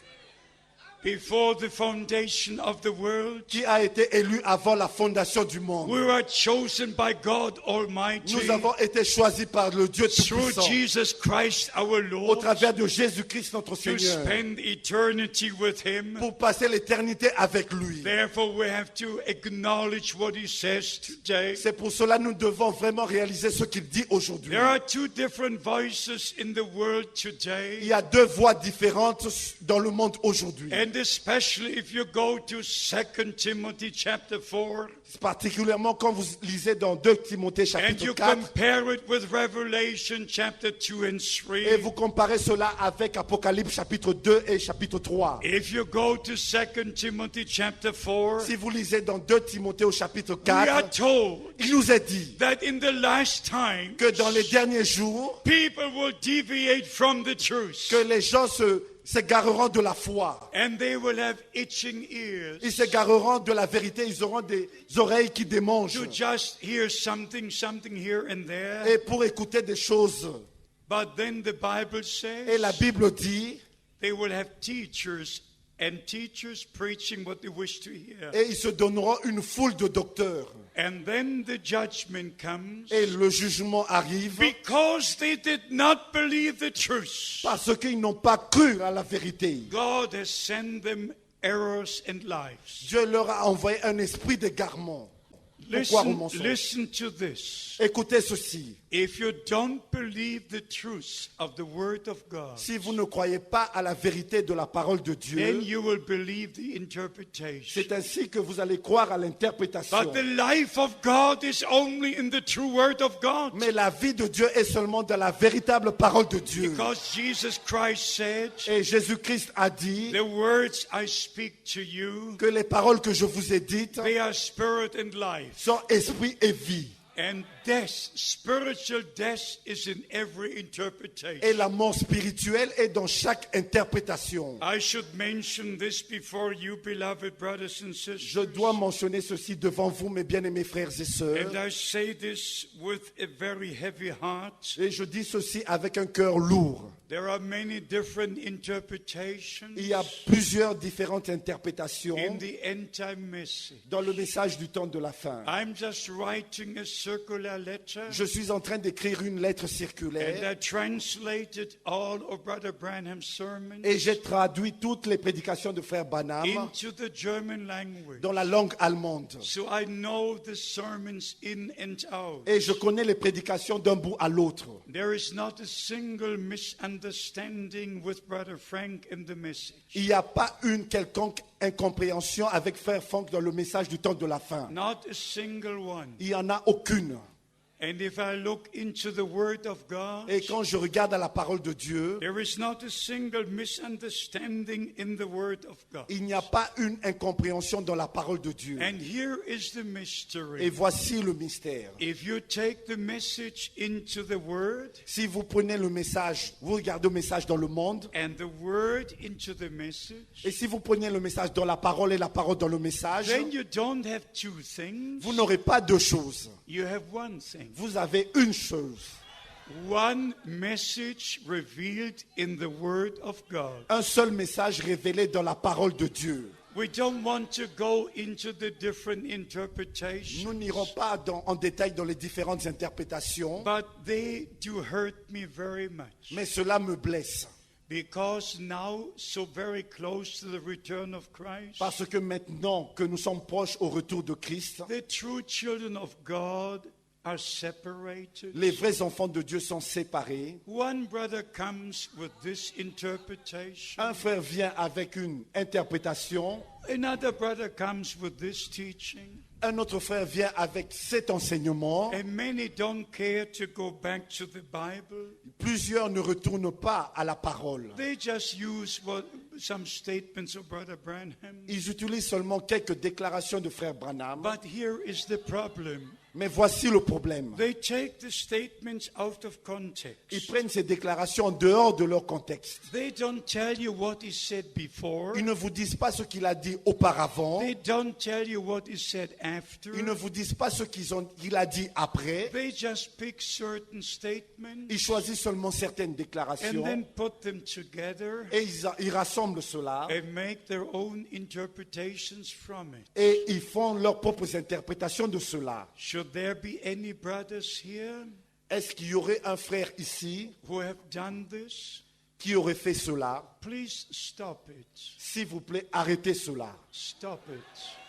Before the foundation of the world, qui a été élue avant la fondation du monde. we were chosen by God Almighty Nous avons été choisis par le Dieu through Tout-Puissant Jesus Christ our au Lord travers de Jésus-Christ notre to Seigneur spend eternity with Him. pour passer l'éternité avec lui. Therefore, we have to acknowledge what He says today. C'est pour cela que nous devons vraiment réaliser ce qu'il dit aujourd'hui. There are two different voices in the world Il today, y a deux voix différentes dans le monde aujourd'hui. and especially if you go to 2 Timothy chapter 4 Particulièrement quand vous lisez dans 2 Timothée and chapitre you 4 compare it with Revelation chapter 2 and et 3. vous comparez cela avec Apocalypse chapitre 2 et chapitre 3. If you go to 2 Timothy chapter 4, Si vous lisez dans 2 Timothée au chapitre we are 4, told il nous est dit that in the last time, que dans les derniers jours, people will deviate from the truth que les gens s'égareront de la foi. and they will have itching ears Ils s'égareront de la vérité. Ils auront des oreilles qui démangent. to just hear something here and there. Et pour écouter des choses. But then the Bible Et la says Bible dit, they will have teachers and teachers preaching what they wish to hear. et ils se donneront une foule de docteurs. And then the judgment comes Et le jugement arrive because they did not believe the truth. parce qu'ils n'ont pas cru à la vérité. God has sent them errors and lies. Dieu leur a envoyé un esprit d'égarement. Pourquoi au mensonge? Listen to this. Écoutez ceci. If you don't believe the truth of the word of God, Si vous ne croyez pas à la vérité de la parole de then Dieu, you will believe the interpretation. c'est ainsi que vous allez croire à l'interprétation. But the life of God is only in the true word of God. Mais la vie de Dieu est seulement dans la véritable parole de Dieu. Because Jesus Christ said, Et Jésus-Christ a dit the words I speak to you, que les paroles que je vous ai dites they are spirit and life. sont esprit et vie. And death, spiritual death, is in every interpretation. Et la mort spirituelle est dans chaque interprétation. I should mention this before you, beloved brothers and Je sisters. dois mentionner ceci devant vous, mes bien-aimés frères et sœurs. And I say this with a very heavy heart. Et je dis ceci avec un cœur lourd. There are many different interpretations Il y a plusieurs différentes interprétations in the end time message. dans le message du temps de la fin. I'm just writing a circular letter, Je suis en train d'écrire une lettre and circulaire I translated all of Brother Branham's sermons et j'ai traduit toutes les prédications de Frère Branham into the German language. dans la langue allemande. So I know the sermons in and out. Et je connais les prédications d'un bout à l'autre. There is not a single misunderstanding with Brother Frank in the message. Il n'y a pas une quelconque incompréhension avec Frère Frank dans le message du temps de la fin. Not a single one. Il n'y en a aucune. And if I look into the Word of God, Et quand je regarde à la parole de Dieu, there is not a single misunderstanding in the Word of God. il n'y a pas une incompréhension dans la parole de Dieu. And here is the Et mystery. voici le mystère. If you take the message into the Word Si vous prenez le message, vous regardez le message dans le monde, and the Word into the message, et si vous prenez le message dans la parole et la parole dans le message, then you don't have two things. vous n'aurez pas deux choses. You have one thing. thing. Vous avez une chose, One message revealed in the Word of God. un seul message révélé dans la parole de Dieu. We don't want to go into the different interpretations, Nous n'irons pas en détail dans les différentes interprétations, but they do hurt me very much. mais cela me blesse. Because now, so very close to the return of Christ, Parce que maintenant que nous sommes proches au retour de Christ, the true children of God are separated. les vrais enfants de Dieu sont séparés. One brother comes with this interpretation. Un frère vient avec une interprétation, Another brother comes with this teaching. un autre frère vient avec cet enseignement. And many don't care to go back to the Bible. Plusieurs ne retournent pas à la parole. They just use some statements of Brother Branham. Ils utilisent seulement quelques déclarations de frère Branham. But here is the problem. Mais voici le problème. They take the statements out of Ils context. prennent ces déclarations en dehors de leur contexte. They don't tell you what he said before. Ils ne vous disent pas ce qu'il a dit auparavant. They don't tell you what he said after. Ils ne vous disent pas ce qu'il a dit après. They just pick certain statements Ils choisissent seulement certaines and déclarations then put them together et ils rassemblent cela and make their own interpretations from it. et ils font leurs propres interprétations de cela. Should there be any brothers here Est-ce qu'il y aurait un frère ici who have done this? qui aurait fait cela? Please stop it. S'il vous plaît, arrêtez cela. Stop it.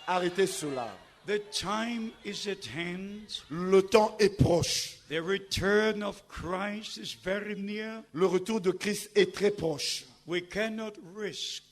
Arrêtez cela. The time is at hand. Le temps est proche. The return of Christ is very near. Le retour de Christ est très proche. We cannot risk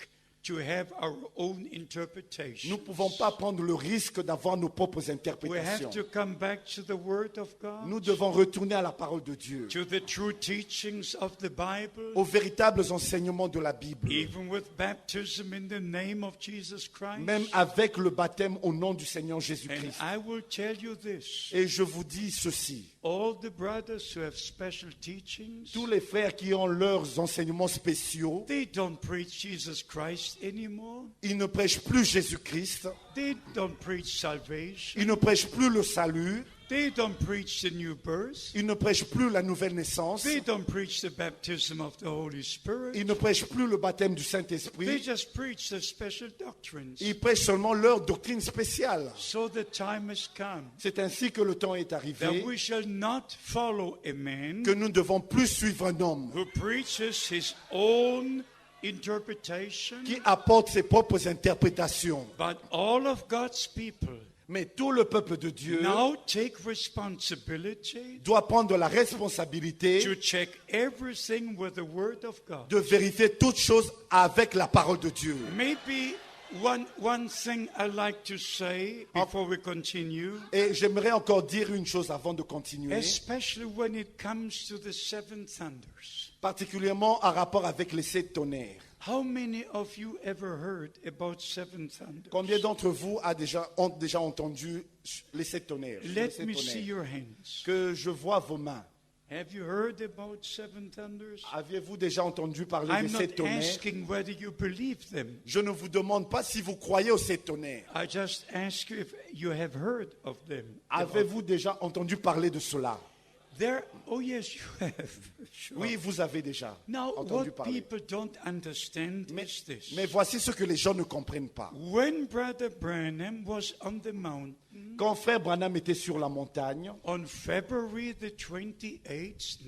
to have our own Nous interpretation. ne pouvons pas prendre le risque d'avoir nos propres We have interprétations. to come back to the Word of God, Nous devons retourner à la parole de Dieu, to the true teachings of the Bible, aux véritables enseignements de la Bible, even with baptism in the name of Jesus même Christ. avec le baptême au nom du Seigneur And Jésus-Christ. I will tell you this. Et je vous dis ceci, All the brothers who have special teachings, tous les frères qui ont leurs enseignements spéciaux, they don't preach Jesus Christ anymore. ils ne prêchent plus Jésus-Christ, They don't preach salvation. ils ne prêchent plus le salut, They don't preach the new birth. ils ne prêchent plus la nouvelle naissance, They don't preach the baptism of the Holy Spirit. ils ne prêchent plus le baptême du They Saint-Esprit, just preach the special doctrines. ils prêchent seulement leur doctrine spéciale. So the time has come C'est ainsi que le temps est that arrivé, we shall not follow a man que nous ne devons plus suivre un homme who preaches his own interpretation, qui apporte ses propres interprétations. but all of God's people Mais tout le peuple de Dieu now take responsibility doit prendre la responsabilité to check everything with the Word of God. de vérifier toutes choses avec la parole de Dieu. Maybe one thing I like to say before we continue, Et j'aimerais encore dire une chose avant de continuer, especially when it comes to the seven thunders. particulièrement en rapport avec les 7 tonnerres. How many of you ever heard about seven thunders? Combien d'entre vous ont déjà entendu les 7 tonnerres, sur les Let 7 me see tonnerres? your hands. Que je vois vos mains. Have you heard about seven thunders? Aviez-vous déjà entendu parler I'm des not 7 tonnerres? asking whether you believe them. Je ne vous demande pas si vous croyez aux 7 tonnerres. I just ask you if you have heard of them. Avez-vous déjà entendu parler de cela? Oh yes, you have. Sure. Oui, vous avez déjà Now, entendu what parler. people don't understand is this. Mais voici ce que les gens ne comprennent pas. When Brother Branham was on the mountain Quand frère Branham était sur la montagne, on February the 28th,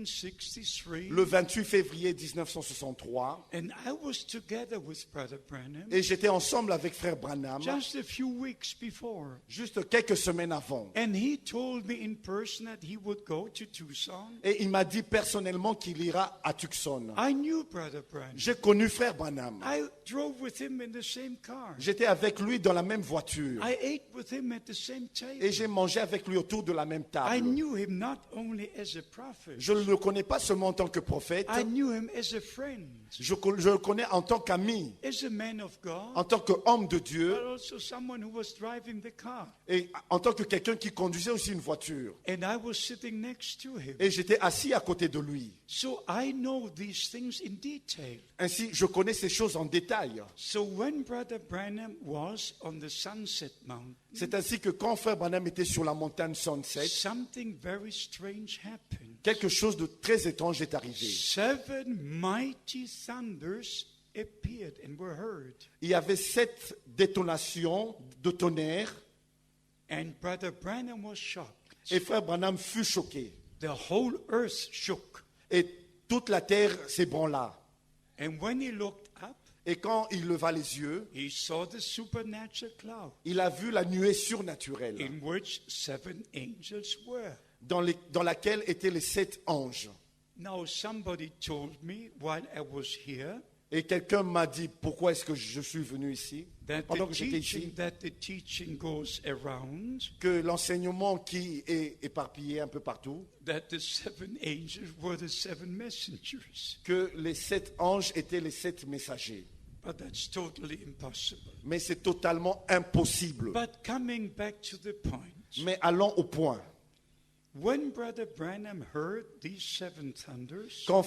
1963, le 28 février 1963, and I was together with Brother Branham et j'étais ensemble avec frère Branham just a few weeks before. juste quelques semaines avant. And he told me in person that he would go to Tucson. Et il m'a dit personnellement qu'il ira à Tucson. I knew Brother Branham. J'ai connu frère Branham. I drove with him in the same car. J'étais avec lui dans la même voiture. I ate with him at the same table. Et j'ai mangé avec lui autour de la même I table. knew him not only as a prophet, Je ne le connais pas seulement en tant que prophète, I knew him as a friend, je le connais en tant qu'ami, as a man of en God, tant qu'homme de Dieu but also someone who was driving the car. et en tant que quelqu'un qui conduisait aussi une voiture. And I was sitting next to him. Et j'étais assis à côté de lui. So I know these things in detail. Ainsi, je connais ces choses en détail. So when Brother Branham was on the Sunset Mountain, C'est ainsi que quand frère Branham était sur la montagne Sunset, something very strange happened. quelque chose de très étrange est arrivé. 7 mighty thunders appeared and were heard. Il y avait 7 détonations de tonnerre And Brother Branham was shocked. et frère Branham fut choqué. The whole earth shook. Et toute la terre s'ébranla. And when he looked up, Et quand il leva les yeux, he saw the supernatural cloud il a vu la nuée surnaturelle in which 7 angels were. dans laquelle étaient les 7 anges. Now somebody told me while I was here Et quelqu'un m'a dit, pourquoi est-ce que je suis venu ici, that pendant que j'étais ici, the teaching goes around que l'enseignement qui est éparpillé un peu partout, that the 7 angels were the 7 messengers. que les 7 anges étaient les 7 messagers. But that's totally impossible. Mais c'est totalement impossible. But coming back to the point, Mais allons au point. when Brother Branham heard these 7 thunders, Quand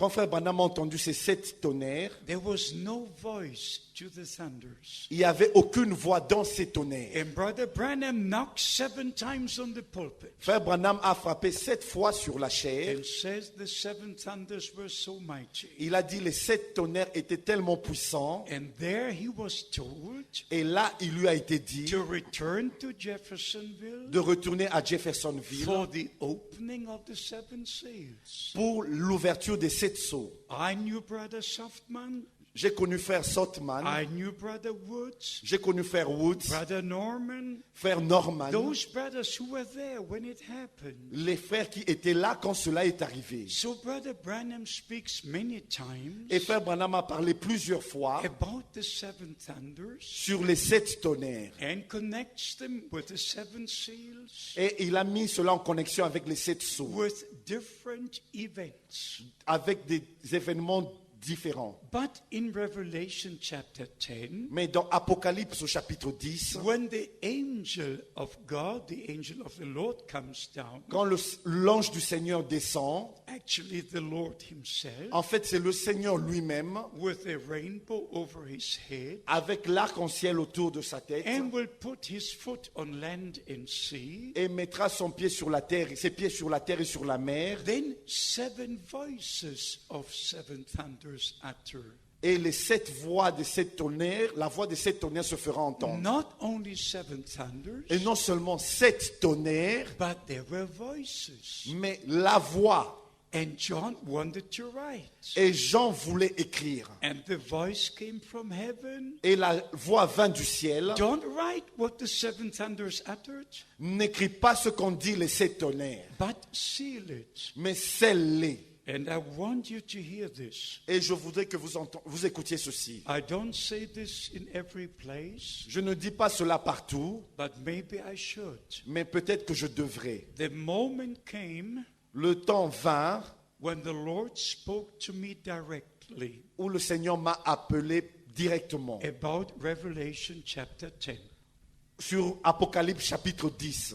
frère Branham a entendu ces 7 tonnerres, there was no voice to the thunders. il n'y avait aucune voix dans ces tonnerres. And Brother Branham knocked 7 times on the pulpit Frère Branham a frappé 7 fois sur la chair. and says the 7 thunders were so mighty. Il a dit les 7 tonnerres étaient tellement puissants. And there he was told Et là, il lui a été dit to return to Jeffersonville de retourner à Jeffersonville for the opening of the 7 seals. pour l'ouverture des 7 sceaux. I knew Brother Softman. J'ai connu frère Sotman, I knew Brother Woods, j'ai connu frère Woods, Brother Norman, frère Norman, those brothers who were there when it happened. les frères qui étaient là quand cela est arrivé. So Brother Branham speaks many times Et frère Branham a parlé plusieurs fois about the 7 thunders sur les 7 tonnerres. and connects them with the 7 seals Et il a mis cela en connexion avec les 7 sceaux, with different events. avec des événements différents. But in Revelation chapter 10, Mais dans Apocalypse au chapitre 10, when the angel of God, the angel of the Lord comes down, quand l'ange du Seigneur descend, actually the Lord himself, en fait c'est le Seigneur lui-même with a rainbow over his head, avec l'arc-en-ciel autour de sa tête and will put his foot on land and sea, et mettra son pied sur la terre, ses pieds sur la terre et sur la mer. then 7 voices of 7 thunders utter. Et les 7 voix de 7 tonnerres, la voix de 7 tonnerres se fera entendre. Not only 7 thunders, Et non seulement 7 tonnerres, but there were voices. mais la voix. And John wanted to write. Et Jean voulait écrire. And the voice came from heaven. Et la voix vint du ciel. Don't write what the 7 thunders uttered, N'écris pas ce qu'ont dit les 7 tonnerres, but seal it. mais scelle-les. And I want you to hear this. Et je voudrais que vous écoutiez ceci. I don't say this in every place, Je ne dis pas cela partout, but maybe I should. mais peut-être que je devrais. The moment came Le temps vint when the Lord spoke to me directly où le Seigneur m'a appelé directement. about Revelation chapter 10. Sur Apocalypse chapitre 10.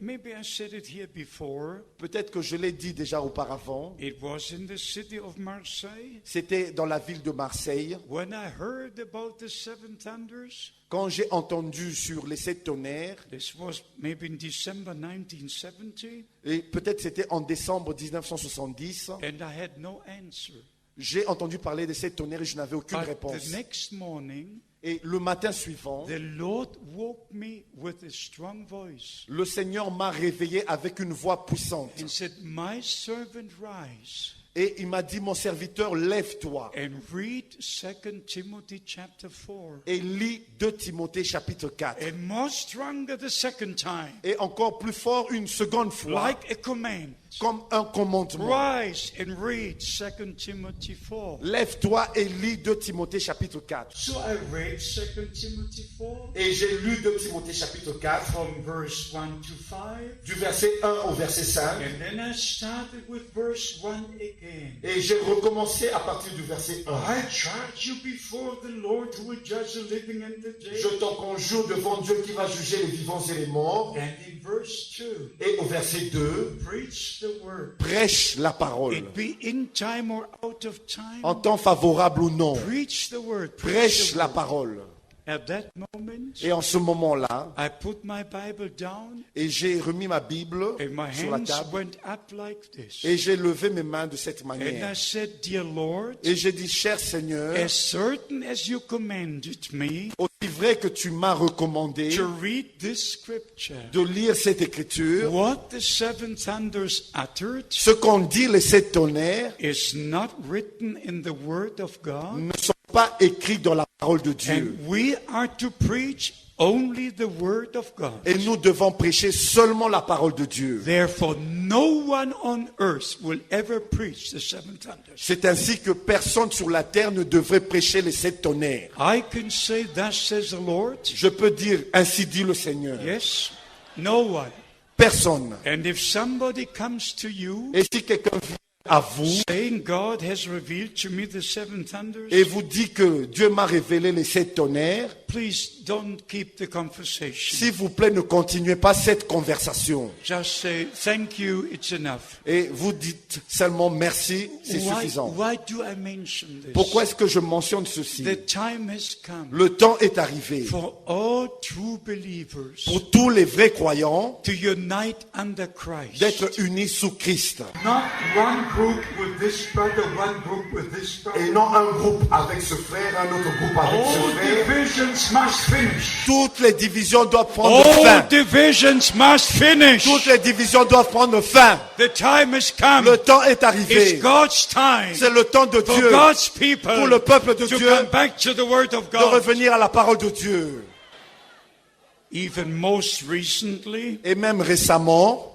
Maybe I said it here before. Peut-être que je l'ai dit déjà auparavant. It was in the city of Marseille. C'était dans la ville de Marseille. When I heard about the 7 thunders, Quand j'ai entendu sur les 7 tonnerres, this was maybe in December 1970, et peut-être c'était en décembre 1970, and I had no answer. j'ai entendu parler des 7 tonnerres et je n'avais aucune But réponse. the next morning, Et le matin suivant, the Lord woke me with a strong voice le Seigneur m'a réveillé avec une voix puissante. and said, "My servant, rise Et il m'a dit, mon serviteur, lève-toi and read 2 Timothy chapter 4." et lis 2 Timothée chapitre 4. And more stronger the second time, Et encore plus fort une seconde fois, like a command. comme un commandement. Rise and read 2 Timothy 4. Lève-toi et lis 2 Timothée chapitre 4. So I read 2 Timothy 4 Et j'ai lu 2 Timothée chapitre 4, from verse 1 to 5. du verset 1 au verset 5. And then I started with verse 1 again. Et j'ai recommencé à partir du verset 1. I charge you before the Lord who will judge the living and the dead. Je t'en conjure devant Dieu qui va juger les vivants et les morts. And in verse 2, Et au verset 2, preach the word. prêche la parole. It be in time or out of time. En temps favorable ou non, Preach the word. prêche the la word. parole. At that moment, Et en ce moment-là, I put my Bible down et j'ai remis ma Bible and my sur la hands table went up like this. et j'ai levé mes mains de cette And I manière. said, Dear Lord, Et j'ai dit, cher Seigneur, as certain as you commanded me aussi vrai que tu m'as recommandé to read this scripture, de lire cette écriture, what the seven thunders uttered ce qu'ont dit les sept tonnerres is not written in the word of God, ne sont pas écrits dans la parole de Dieu. and we are to preach only the word of God. Et nous devons prêcher seulement la parole de Dieu. Therefore, no one on earth will ever preach the seven thunders. C'est ainsi que personne sur la terre ne devrait prêcher les sept tonnerres. I can say, Thus says the Lord. Je peux dire, ainsi dit le Seigneur. Yes, no one. Personne. And if somebody comes to you Et si quelqu'un vient à vous saying, God has revealed to me the seven thunders, et vous dit que Dieu m'a révélé les sept tonnerres, please don't keep the conversation. s'il vous plaît, ne continuez pas cette conversation. Just say, thank you, it's enough. Et vous dites seulement merci, c'est suffisant. Why do I mention this? Pourquoi est-ce que je mentionne ceci? The time has come Le temps est arrivé for all true believers pour tous les vrais croyants to unite under Christ. d'être unis sous Christ. Not one group with this brother, one group with this brother. Et non un groupe avec ce frère, un autre groupe avec ce All frère. divisions must finish. Toutes les divisions doivent prendre All fin. divisions must finish. Toutes les divisions doivent prendre fin. The time has come. Le temps est It's arrivé. God's time C'est le temps de for Dieu God's people pour le peuple de to Dieu come back to the Word of de God. revenir à la parole de Dieu. Even most recently, Et même récemment,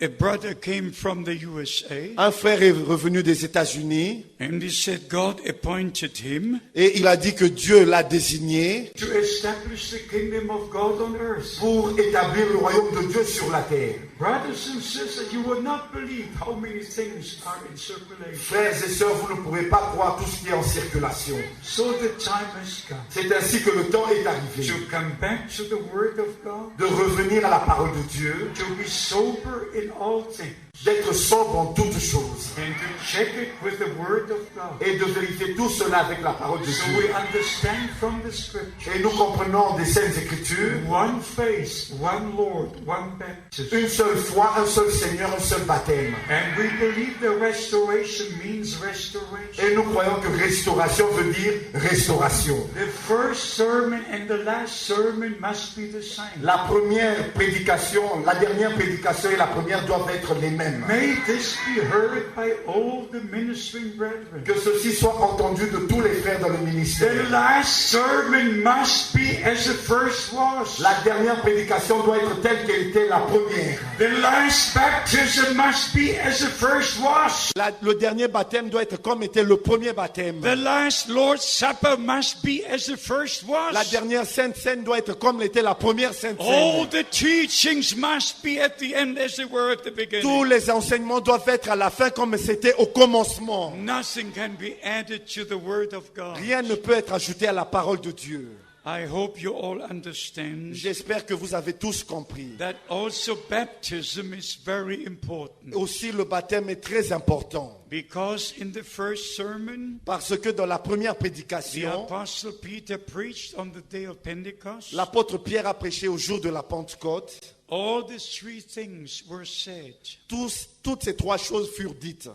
a brother came from the USA un frère est revenu des États-Unis and he said God appointed him et il a dit que Dieu l'a désigné to establish the kingdom of God on earth. pour établir le royaume de Dieu sur la terre. Brothers and sisters, you will not believe how many things are in circulation. Frères et sœurs, vous ne pourrez pas croire tout ce qui est en circulation. So the time has come C'est ainsi que le temps est arrivé to come back to the Word of God, de revenir à la parole de Dieu, to be sober in all things, d'être sobre en toutes choses and to check it with the Word of God. et de vérifier tout cela avec la parole de So Dieu. we understand from the Scripture, Et nous comprenons des Saintes Écritures, one faith, one Lord, one baptism. une seule foi, un seul Seigneur, un seul baptême. And we believe the restoration means restoration. Et nous croyons que restauration veut dire restauration. The first sermon and the last sermon must be the same. La première prédication, la dernière prédication et la première doivent être les mêmes. May this be heard by all the ministering brethren. Que ceci soit entendu de tous les frères dans le ministère. The last sermon must be as the first was. La dernière prédication doit être telle qu'elle était la première. The last baptism must be as the first was. Le dernier baptême doit être comme était le premier baptême. The last Lord's Supper must be as the first was. La dernière Sainte Seine doit être comme l'était la première Sainte All Seine. the teachings must be at the end as they were at the beginning. Tous les enseignements doivent être à la fin comme c'était au commencement. Nothing can be added to the Word of God. Rien ne peut être ajouté à la parole de Dieu. I hope you all understand J'espère que vous avez tous compris. that also baptism is very important. Aussi, le baptême est très important. Because in the first sermon, Parce que dans la première the prédication, Apostle Peter preached on the day of Pentecost. l'apôtre Pierre a prêché au jour de la Pentecôte. All the three things were said. Toutes ces trois choses furent dites.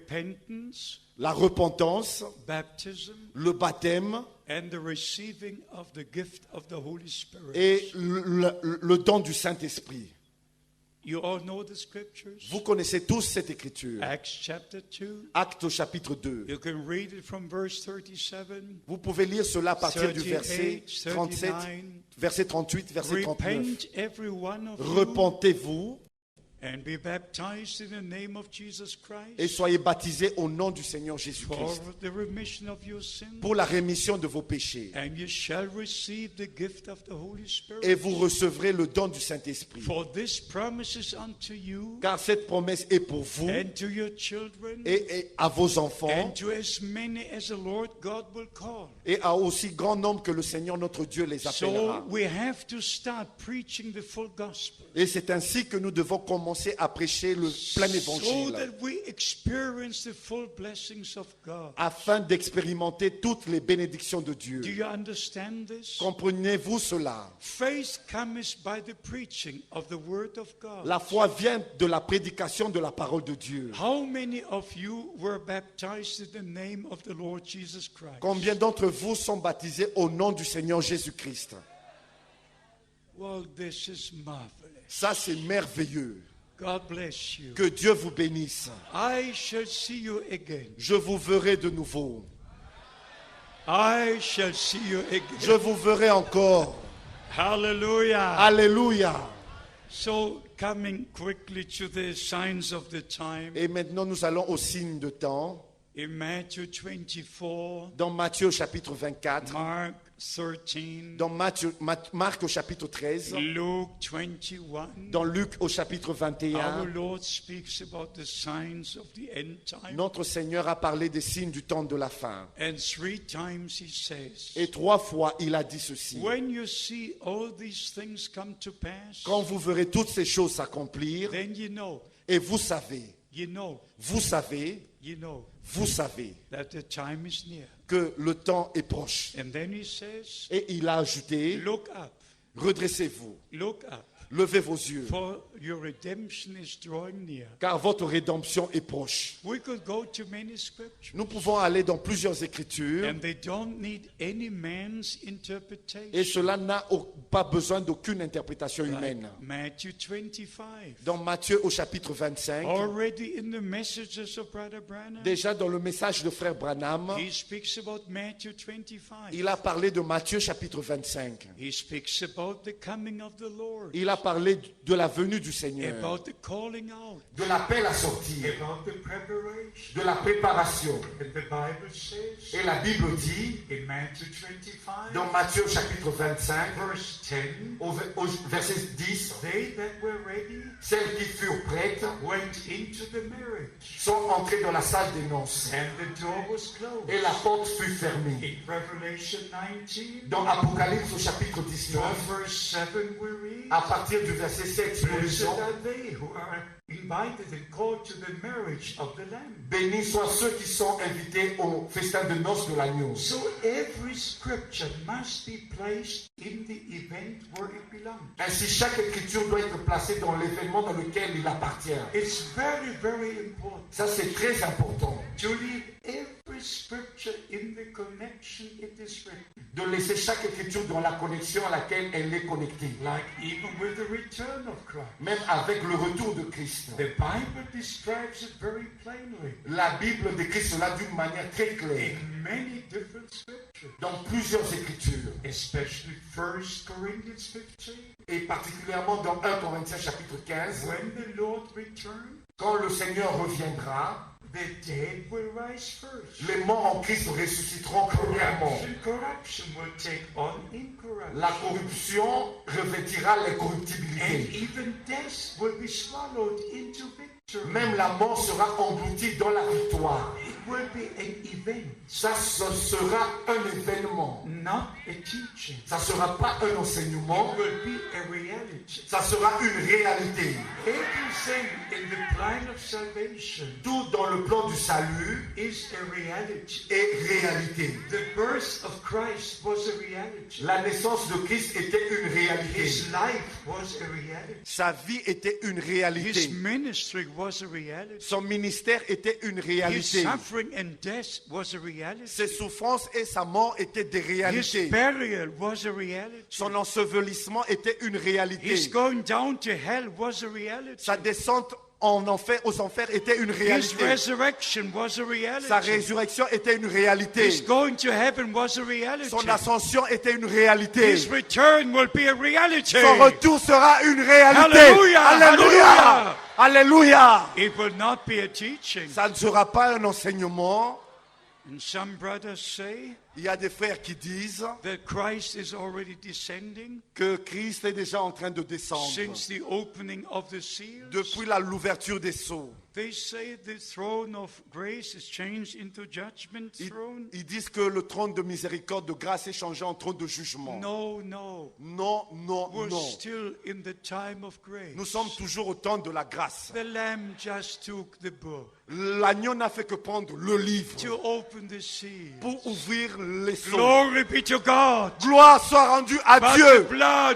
Repentance, La repentance, baptism, le baptême and the receiving of the gift of the Holy Spirit. et le don du Saint-Esprit. You all know the scriptures? Vous connaissez tous cette écriture. Acts chapter 2. Acte au chapitre 2. You can read it from verse 37. Vous pouvez lire cela à partir du 38, verset 37, 39. verset 38, verset 39. Repent, every one of you, Repentez-vous and be baptized in the name of Jesus et Christ soyez baptisés au nom du Seigneur for Jésus-Christ the remission of your sins, pour la rémission de vos péchés. and you shall receive the gift of the Holy Et Spirit. vous recevrez le don du Saint-Esprit. For this promise is unto you Car cette promesse est pour vous and to your children et à vos enfants and to as many as the Lord God will call. et à aussi grand nombre que le Seigneur notre Dieu les So appellera. we have to start preaching the full gospel. Et c'est ainsi que nous devons commencer commencer à prêcher le plein so évangile that we experience the full blessings of God. afin d'expérimenter toutes les bénédictions de Dieu. Do you understand this? Comprenez-vous cela? Faith comes by the preaching of the word of God. La foi vient de la prédication de la parole de Dieu. How many of you were baptized in the name of the Lord Jesus Christ? Combien d'entre vous sont baptisés au nom du Seigneur Jésus-Christ? Well, this is marvelous. Ça, c'est merveilleux. God bless you. Que Dieu vous bénisse. I shall see you again. Je vous verrai de nouveau. I shall see you Je again. vous verrai encore. Hallelujah. Alléluia. So, coming quickly to the signs of the time, Et maintenant, nous allons au signe de temps. in Matthew 24, Dans Matthieu au chapitre 24, Mark 13, dans Marc au chapitre 13, Luke 21, dans Luc au chapitre our 21, Lord speaks about the signs of the end time. notre Seigneur a parlé des signes du temps de la fin. And 3 times he says, Et 3 fois, il a dit ceci. when you see all these things come to pass, Quand vous verrez toutes ces choses s'accomplir, then you know, et vous savez, you know vous savez that the time is near. que le temps est proche. And then he says, Et il a ajouté, look up, redressez-vous, look up, levez vos yeux, for your redemption is drawing near. car votre rédemption est proche. We could go to many scriptures, Nous pouvons aller dans plusieurs écritures, and they don't need any man's et interpretation. cela n'a pas besoin d'aucune interprétation humaine. Matthew 25. Dans Matthieu au chapitre 25, Already in the messages of Brother Branham, déjà dans le message de frère Branham, he speaks about Matthew 25. il a parlé de Matthieu chapitre 25. He speaks about the coming of the Lord, Il a parlé de la venue du Seigneur, about the calling out, de l'appel à sortir, about the preparation. de la préparation. And the Bible says Et la Bible dit, in Matthew 25, dans Matthieu chapitre 25, verse 10, au verset 10, they that were ready celles qui furent prêtes went into the marriage, sont entrées dans la salle des noces, and the door was closed. et la porte fut fermée. In Revelation 19, Dans Apocalypse au chapitre 19, from verse 7 we read, à partir du verset 7, nous blessed lisons, are they who are invited and called to the marriage of the Lamb. bénis soient ceux qui sont invités au festin de noces de l'agneau. So every scripture must be placed in the event where it belongs. Ainsi, chaque écriture doit être placée dans l'événement dans lequel il appartient. It's very, very important Ça, c'est très important. to leave every scripture in the connection it is written. De laisser chaque écriture dans la connexion à laquelle elle est connectée. Like even with the return of Christ. Même avec le retour de Christ. The Bible describes it very plainly La Bible décrit cela d'une manière très claire. in many different scriptures, Dans plusieurs écritures. especially 1 Corinthians 15. Et particulièrement dans 1 Corinthiens chapitre 15. When the Lord returns, Quand le Seigneur reviendra, the dead will rise first. les morts en Christ ressusciteront premièrement. Corruption will take on incorruption. La corruption revêtira And l'incorruptibilité. even death will be swallowed into victory. Même la mort sera engloutie dans la victoire. It will be an event, Ça, ce sera un événement. not a teaching. Ça ne sera pas un enseignement. It will be a reality. Ça sera une réalité. Everything in the plan of salvation Tout dans le plan du salut is a reality. est réalité. The birth of Christ was a reality. La naissance de Christ était une réalité. His life was a reality. Sa vie était une His réalité. ministry was a reality. Son ministère était une His réalité. suffering and death was a reality. Ses souffrances et sa mort étaient des His réalités. burial was a reality. Son ensevelissement était une réalité. His going down to hell was a reality. Sa descente en enfer, aux enfers était une His réalité. resurrection was a reality. Sa résurrection était une réalité. His going to heaven was a reality. Son ascension était une réalité. His return will be a reality. Son retour sera une réalité. Alléluia, Alléluia. Alléluia. It will not be a teaching. Ça ne sera pas un enseignement. And some brothers say, Il y a des frères qui disent that Christ is already descending que Christ est déjà en train de descendre since the opening of the seals. depuis l'ouverture des sceaux. They say the throne of grace is changed into judgment throne. Ils disent que le trône de miséricorde, de grâce est changé en trône de jugement. No, no. Non, non, We're non. still in the time of grace. Nous sommes toujours au temps de la grâce. The Lamb just took the book L'agneau n'a fait que prendre le livre to open the seal. pour ouvrir les sceaux. Glory be to God. Gloire soit rendue à But Dieu.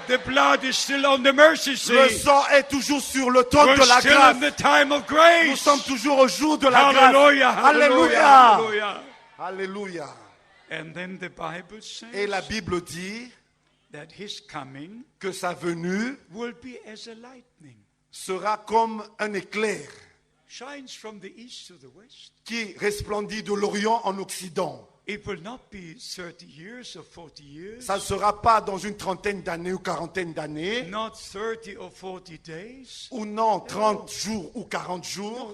the blood is still on the mercy Le seat. sang est toujours sur le trône We're de la still in grâce. the time of Nous grace. sommes toujours au jour de la Hallelujah, grâce. hallelujah, Alléluia. hallelujah. Alléluia. And then the Bible Et la says Bible dit that his coming que sa venue will be as a lightning. sera comme un éclair Shines from the east to the west. qui resplendit de l'Orient en Occident. It will not be 30 years or 40 years. Ça ne sera pas dans une trentaine d'années ou quarantaine d'années, Not 30 or 40 days. ou non, 30 jours ou 40 No, jours.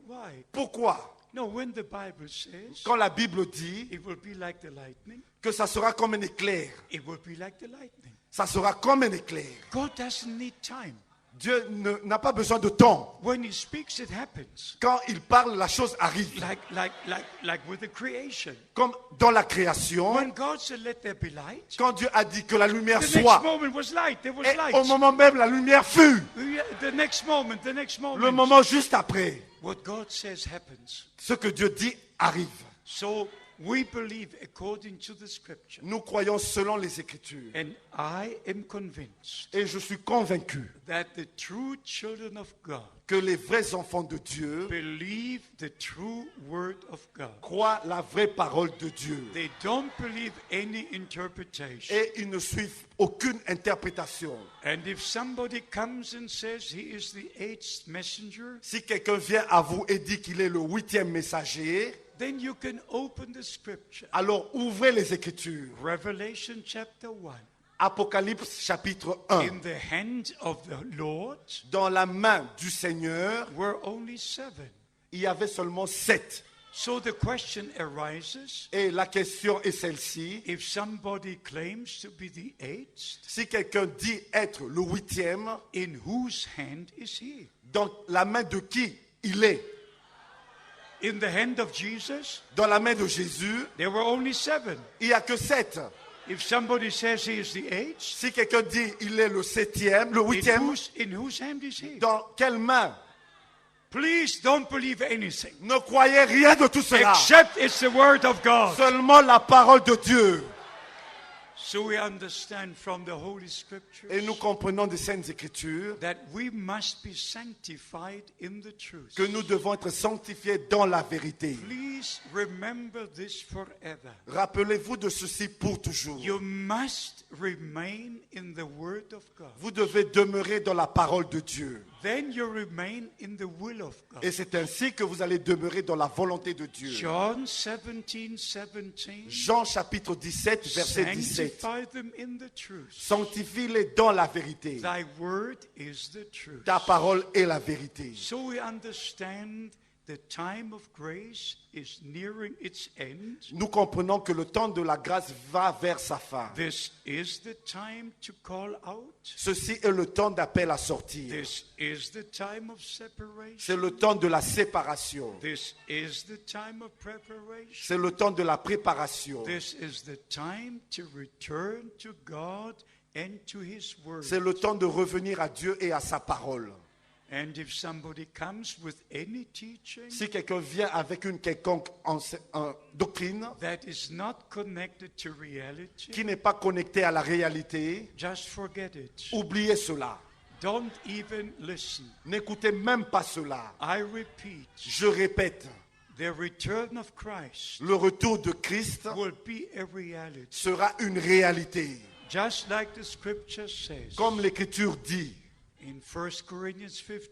why? Pourquoi? No, when the Bible says Quand la Bible dit it will be like the lightning, que ça sera comme un éclair, it will be like the lightning. ça sera comme un éclair. God doesn't need time. Dieu n'a pas besoin de temps. When he speaks, it happens. Quand il parle, la chose arrive. Like with the creation. Comme dans la création, When God said, let there be light, quand Dieu a dit que la lumière the next soit, moment was light. There was et light. au moment même, la lumière fut. The next moment. Le moment juste après, What God says happens. ce que Dieu dit arrive. So we believe according to the scripture. Nous croyons selon les Écritures. And I am convinced Et je suis convaincu that the true children of God que les vrais enfants de Dieu believe the true word of God. croient la vraie parole de Dieu. They don't believe any interpretation. Et ils ne suivent aucune interprétation. And if somebody comes and says he is the eighth messenger, Si quelqu'un vient à vous et dit qu'il est le 8e messager, then you can open the scripture. alors ouvrez les Écritures. Revelation chapter 1. Apocalypse chapitre 1. In the hand of the Lord Dans la main du Seigneur, were only 7. il y avait seulement 7. So the question arises, Et la question est celle-ci. if somebody claims to be the eighth, Si quelqu'un dit être le 8e, in whose hand is he? dans la main de qui il est? In the hand of Jesus, Dans la main de Jésus, there were only 7. il n'y a que 7. If somebody says he is the eighth, Si quelqu'un dit il est le 7e, le 8e, in whose hand is he? dans quelle main? Please don't believe anything Ne croyez rien de tout cela. except it's the word of God. Seulement la parole de Dieu. So we understand from the Holy Scriptures Et nous comprenons des Saintes Écritures that we must be sanctified in the truth. que nous devons être sanctifiés dans la vérité. Please remember this forever. Rappelez-vous de ceci pour toujours. You must remain in the Word of God. Vous devez demeurer dans la parole de Dieu. Then you remain in the will of God. Et c'est ainsi que vous allez demeurer dans la volonté de Dieu. John 17:17. Jean chapitre 17, verset 17. Sanctify them in the truth. Sanctifie-les dans la vérité. Thy word is the truth. Ta parole est la vérité. So we understand the time of grace is nearing its end. Nous comprenons que le temps de la grâce va vers sa fin. This is the time to call out. Ceci est le temps d'appel à sortir. This is the time of separation. C'est le temps de la séparation. This is the time of preparation. C'est le temps de la préparation. This is the time to return to God and to His Word. C'est le temps de revenir à Dieu et à sa parole. And if somebody comes with any teaching Si quelqu'un vient avec une quelconque doctrine that is not connected to reality, qui n'est pas connectée à la réalité, just forget it. oubliez cela. Don't even listen. N'écoutez même pas cela. I repeat, Je répète, the return of Christ le retour de Christ will be a reality. sera une réalité. Just like the scripture says Comme l'Écriture dit in 1 Corinthians 15,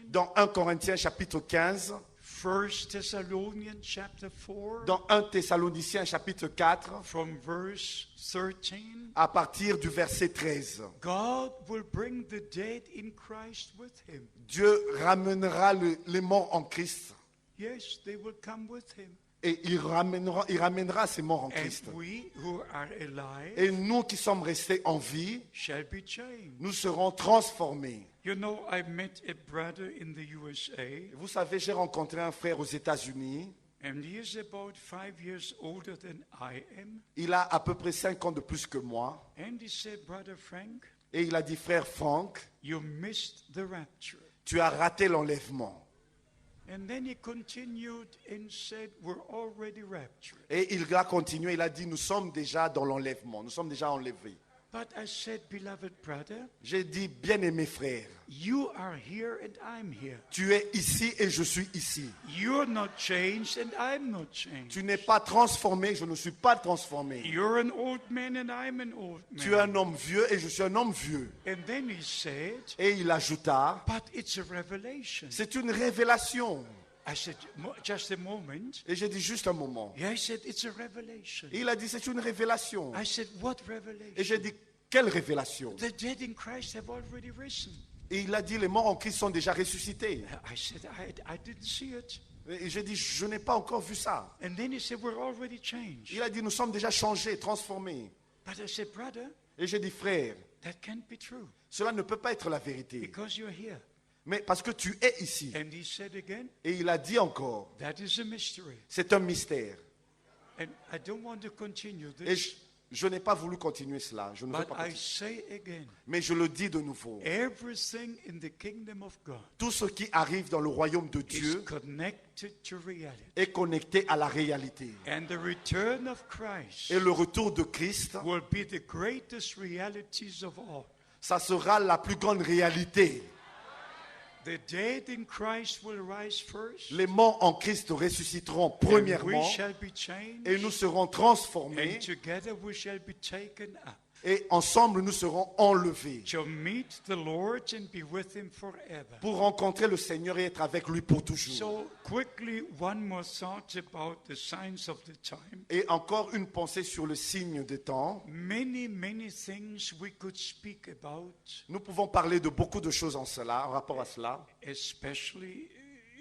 dans 1 Corinthiens chapitre 15, 1 Thessalonians chapter 4, dans 1 Thessaloniciens chapitre 4, from verse 13, à partir du verset 13. God will bring the dead in Christ with him. Dieu ramènera les morts en Christ. Yes, they will come with him. Et il ramènera ces morts en And Christ. we who are alive Et nous qui sommes restés en vie, shall be changed. nous serons transformés. You know, I met a brother in the USA, Vous savez, j'ai rencontré un frère aux États-Unis. and he is about 5 years older than I am. Il a à peu près 5 ans de plus que moi. And he said, Brother Frank, Et il a dit, frère Franck, you missed the rapture. tu as raté l'enlèvement. And then he continued and said, we're already raptured. Et il a continué, il a dit, nous sommes déjà dans l'enlèvement, nous sommes déjà enlevés. But I said, beloved brother, J'ai dit, bien-aimé frère, you are here and I'm here. tu es ici et je suis ici. You're not changed and I'm not changed. Tu n'es pas transformé, je ne suis pas transformé. You're an old man and I'm an old Tu es un man. homme vieux et je suis un homme vieux. And then he said, Et il ajouta, but it's a revelation. c'est une révélation. I said, just a moment. Et j'ai dit juste un moment. Yeah, he said, it's a revelation. Et il a dit, c'est une révélation. I said, what Et revelation? j'ai dit, quelle révélation? The dead in Christ have already risen. Et il a dit, les morts en Christ sont déjà ressuscités. I said, I didn't see it. Et j'ai dit, je n'ai pas encore vu ça. And then he said, we're already changed. Il a dit, nous sommes déjà changés, transformés. But I said, brother, Et j'ai dit, frère, that can't be true cela ne peut pas être la vérité. because you're here. Mais parce que tu es ici. And he said again, Et il a dit encore, that is a mystery. c'est un mystère. And I don't want to continue Et this, je n'ai pas voulu continuer cela. Je ne veux but pas I continuer. say again, Mais je le dis de nouveau. everything in the kingdom of God Tout ce qui arrive dans le royaume de is Dieu connected to reality. est connecté à la réalité. And the return of Christ Et le retour de Christ, will be the greatest realities of all. ça sera la plus grande réalité. The dead in Christ will rise first, Les morts en Christ ressusciteront and premièrement we shall be changed, et nous serons transformés and together we shall be taken up et ensemble nous serons enlevés to meet the Lord and be with him forever. pour rencontrer le Seigneur et être avec lui pour toujours. So quickly, one more thought about the signs of the time. Et encore une pensée sur le signe des temps. Many things we could speak about, Nous pouvons parler de beaucoup de choses en rapport à cela, especially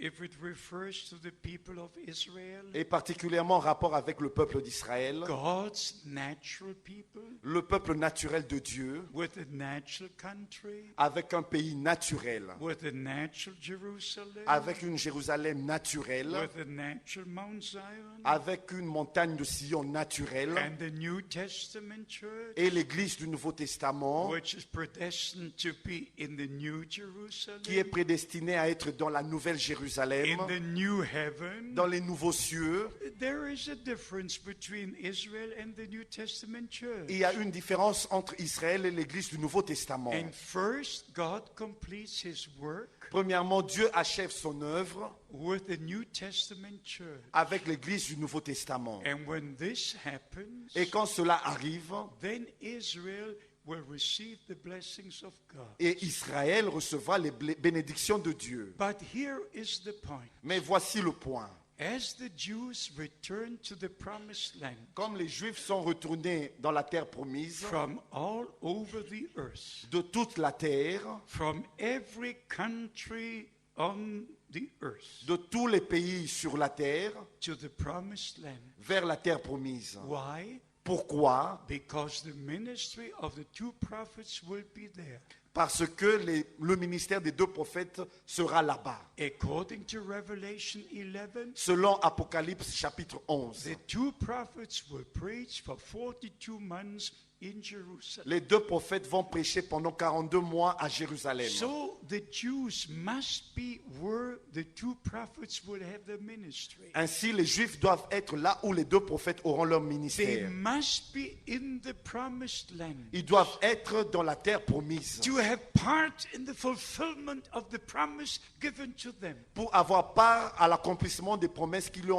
if it refers to the people of Israel, et particulièrement en rapport avec le peuple d'Israël, God's natural people le peuple naturel de Dieu, with a natural country, avec un pays naturel, with a natural Jerusalem, avec une Jérusalem naturelle, with a natural Mount Zion, avec une montagne de Sion naturelle, and the New Testament church, et l'Église du Nouveau Testament, which is predestined to be in the New Jerusalem, qui est prédestinée à être dans la nouvelle Jérusalem, in the new heaven. dans les nouveaux cieux. There is a difference between Israel and the New Testament church. Il y a une différence entre Israël et l'Église du Nouveau Testament. And first, God completes his work Premièrement, Dieu achève son œuvre with the New Testament church. avec l'Église du Nouveau Testament. And when this happens, Et quand cela arrive, then Israel will receive the blessings of God. et Israël recevra les bénédictions de Dieu. But here is the point. Mais voici le point. As the Jews return to the promised land Comme les Juifs sont retournés dans la terre promise, from all over the earth, de toute la terre, from every country on the earth, de tous les pays sur la terre, to the promised land. vers la terre promise. Why? Pourquoi? Because the ministry of the two prophets will be there. Parce que le ministère des deux prophètes sera là-bas. According to Revelation 11, Selon Apocalypse chapitre 11, the two prophets will preach for 42 months in Jerusalem. les deux prophètes vont prêcher pendant 42 mois à Jérusalem. So the Jews must be where the two prophets will have their ministry. Ainsi, les Juifs doivent être là où les deux prophètes auront leur They ministère. must be in the promised land Ils doivent être dans la terre promise to have part in the fulfillment of the promise given to them. pour avoir part à l'accomplissement des promesses qui leur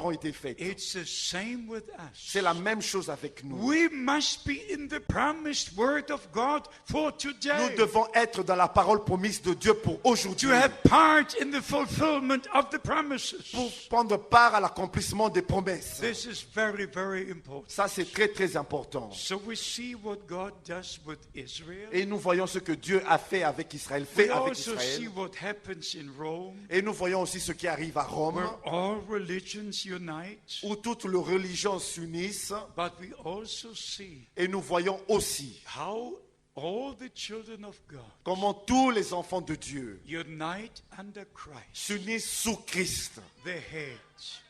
ont été faites. It's the same with us. C'est la même chose avec nous. We must be in the promised word of God for Nous today. devons être dans la parole promise de Dieu pour aujourd'hui, To have part in the fulfillment of the promises. pour prendre part à l'accomplissement des promesses. This is very important. Ça, c'est très, très important. So we see what God does with Israel. Et nous voyons ce que Dieu a fait avec Israël, fait We avec also see Israël. what happens in Rome, Et nous voyons aussi ce qui arrive à Rome, where all religions unite. où toutes les religions s'unissent. But we also see Et nous voyons aussi how all the children of God comment tous les enfants de Dieu unite under Christ, s'unissent sous Christ, the head,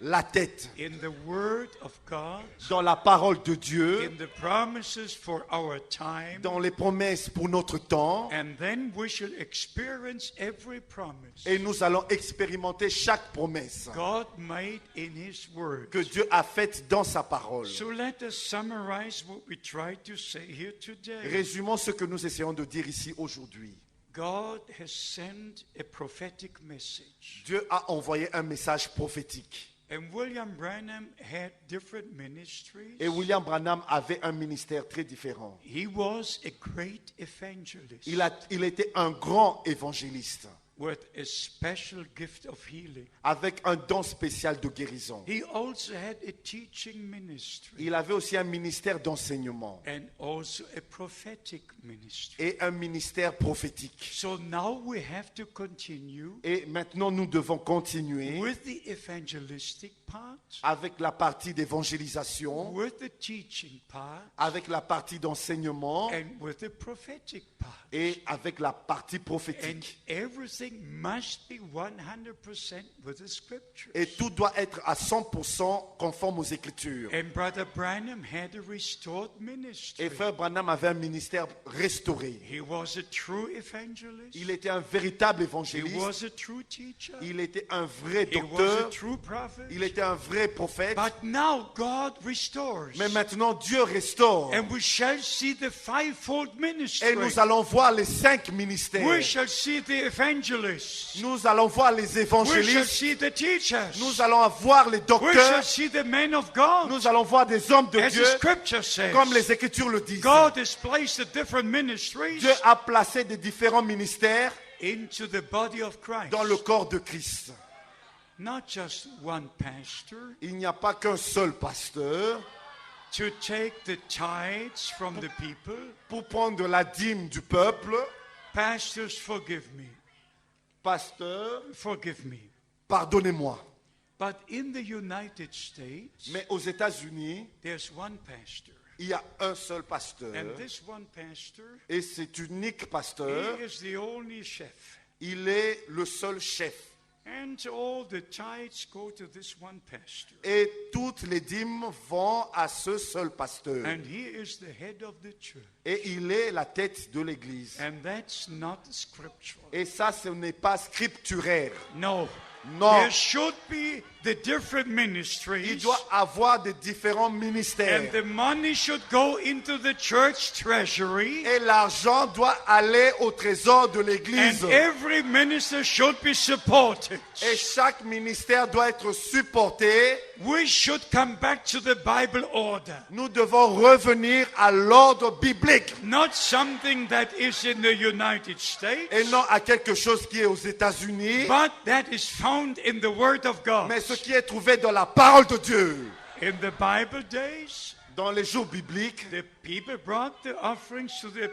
la tête, in the Word of God, dans la parole de Dieu, in the promises for our time, dans les promesses pour notre temps. and then we shall experience every promise Et nous allons expérimenter chaque promesse God made in His Word. que Dieu a faite dans sa parole. So let us summarize what we try to say here today. Résumons ce que nous essayons de dire ici aujourd'hui. God has sent a prophetic message. Dieu a envoyé un message prophétique. And William Branham had different ministries. Et William Branham avait un ministère très différent. He was a great evangelist Il était un grand évangéliste with a special gift of healing. avec un don spécial de guérison. He also had a teaching ministry Il avait aussi un ministère d'enseignement and also a prophetic ministry. et un ministère prophétique. So now we have to continue Et maintenant, nous devons continuer with the evangelistic part, avec la partie d'évangélisation, with the teaching part, avec la partie d'enseignement and with the prophetic part. et avec la partie And prophétique. everything must be 100% with the scripture. Et tout doit être à 100% conforme aux Écritures. And Brother Branham had a restored Et ministry. Frère Branham avait un ministère restauré. He was a true evangelist. Il était un véritable He évangéliste. was a true teacher. Il était un vrai He was a docteur. true prophet. Il était un vrai prophète. But now God restores. Mais maintenant, Dieu restaure. And we shall see the fivefold ministry. Et nous allons voir les 5 We ministères. shall see the evangelists. Nous allons voir les We shall évangélistes. see the teachers. Nous allons voir les We shall docteurs. see the men of God. Nous allons voir des hommes de As Dieu, the scripture says, comme les Écritures le disent. God has placed the different ministries Dieu a placé des différents ministères into the body of Christ. dans le corps de Christ. Not just one pastor Il n'y a pas qu'un seul pasteur to take the tithes from the people. pour prendre la dîme du peuple. Pastors, forgive me. Pasteur, Forgive me. pardonnez-moi. But in the United States, Mais aux États-Unis, there's one pastor. il y a un seul pasteur. And this one pastor, Et cet unique he pasteur, is the only chef. il est le seul chef. And all the tithes go to this one pastor. Et toutes les dîmes vont à ce seul pasteur. And he is the head of the church. Et il est la tête de l'Église. And that's not scriptural. Et ça, ce n'est pas scripturaire. No. Non. There should be the different Il ministries. doit avoir des différents ministères. And the money should go into the church treasury. Et l'argent doit aller au trésor de l'Église. And every minister should be supported. Et chaque ministère doit être supporté. We should come back to the Bible order. Nous devons revenir à l'ordre biblique Not something that is in the United States, et non à quelque chose qui est aux États-Unis, but that is found in the Word of God. mais ce qui est trouvé dans la parole de Dieu. In the Bible days, Dans les jours bibliques, the people brought the offerings to the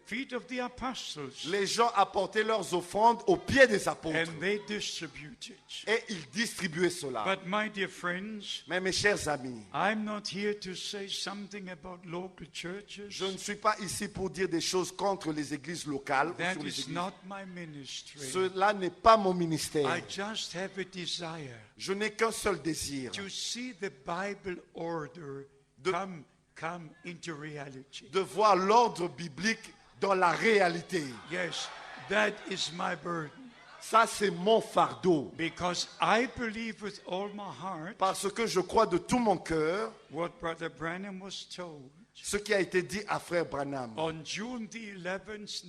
feet of the apostles, les gens apportaient leurs offrandes aux pieds des apôtres and they distributed. et ils distribuaient cela. But my dear friends, Mais mes chers amis, I'm not here to say something about local churches. je ne suis pas ici pour dire des choses contre les églises locales. Ou That sur les is églises. not my ministry. Cela n'est pas mon ministère. I just have a desire Je n'ai qu'un seul désir, to see the Bible order come into reality. de voir l'ordre biblique dans la réalité. Yes, that is my burden. Ça, c'est mon fardeau. Because I believe with all my heart Parce que je crois de tout mon cœur what Brother Branham was told ce qui a été dit à Frère Branham on June the 11th,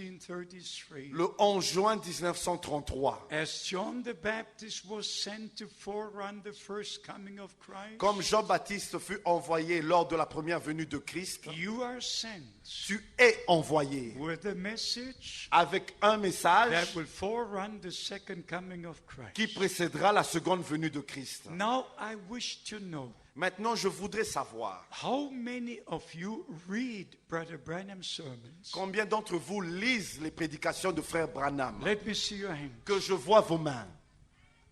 1933. le 11 juin 1933. As John the Baptist was sent to forerun the first coming of Christ, Comme Jean-Baptiste fut envoyé lors de la première venue de Christ, you are sent tu es envoyé with a message avec un that message will forerun the second coming of Christ. qui précédera la seconde venue de Christ. Now I wish to know Maintenant, je voudrais savoir how many of you read Brother Branham's sermons? combien d'entre vous lisent les prédications de frère Branham. Let me see your hand. Que je vois vos mains.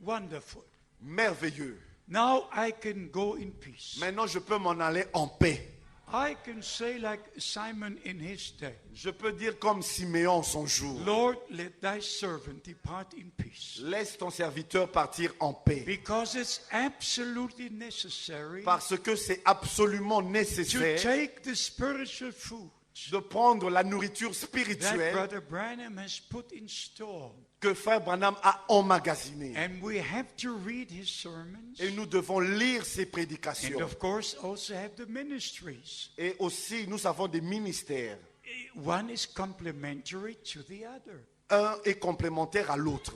Wonderful. Merveilleux. Now I can go in peace. Maintenant, je peux m'en aller en paix. I can say like Simon in his day, Je peux dire comme Siméon son jour. Lord, let thy servant depart in peace. Laisse ton serviteur partir en paix. Because it's absolutely necessary Parce que c'est absolument to nécessaire take the spiritual food de prendre la nourriture that spirituelle Brother Branham has put in store. que frère Branham a emmagasinée. And we have to read his sermons. Et nous devons lire ses And prédications. of course also have the ministries. Et aussi, nous avons des ministères. One is complementary to the other. Un est complémentaire à l'autre.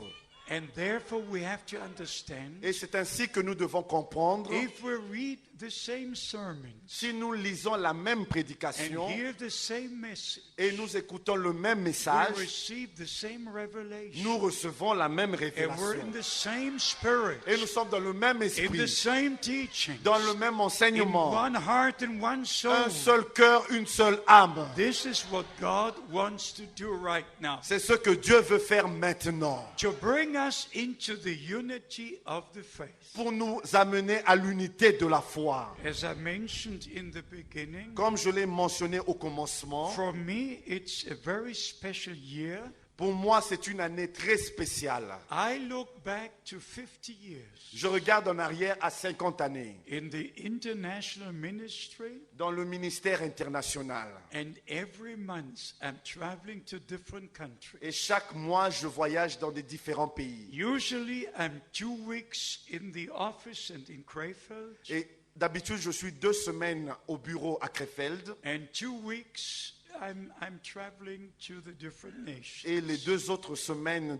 And therefore we have to understand, Et c'est ainsi que nous devons comprendre, if we read the same sermons si nous lisons la même and prédication hear the same message, et nous écoutons le même we message, receive the same revelation. nous recevons la même And we're révélation. in the same spirit, Et nous sommes dans le même in the esprit, same teaching, dans le même in enseignement. one heart and one soul. Un seul cœur, une seule âme. This is what God wants to do right now. C'est ce que Dieu veut faire maintenant, To bring us into the unity of the faith. pour nous amener à l'unité de la foi. As I mentioned in the beginning, Comme je l'ai mentionné au commencement, for me it's a very special year. pour moi c'est une année très spéciale. I look back to 50 years Je regarde en arrière à 50 années in the international ministry, dans le ministère international. and every month I'm traveling to different countries. Et chaque mois, je voyage dans des différents pays. Usually I'm 2 weeks in the office and in Krefeld, Et d'habitude, je suis 2 semaines au bureau à Krefeld. and 2 weeks I'm traveling to the different nations. Et les 2 autres semaines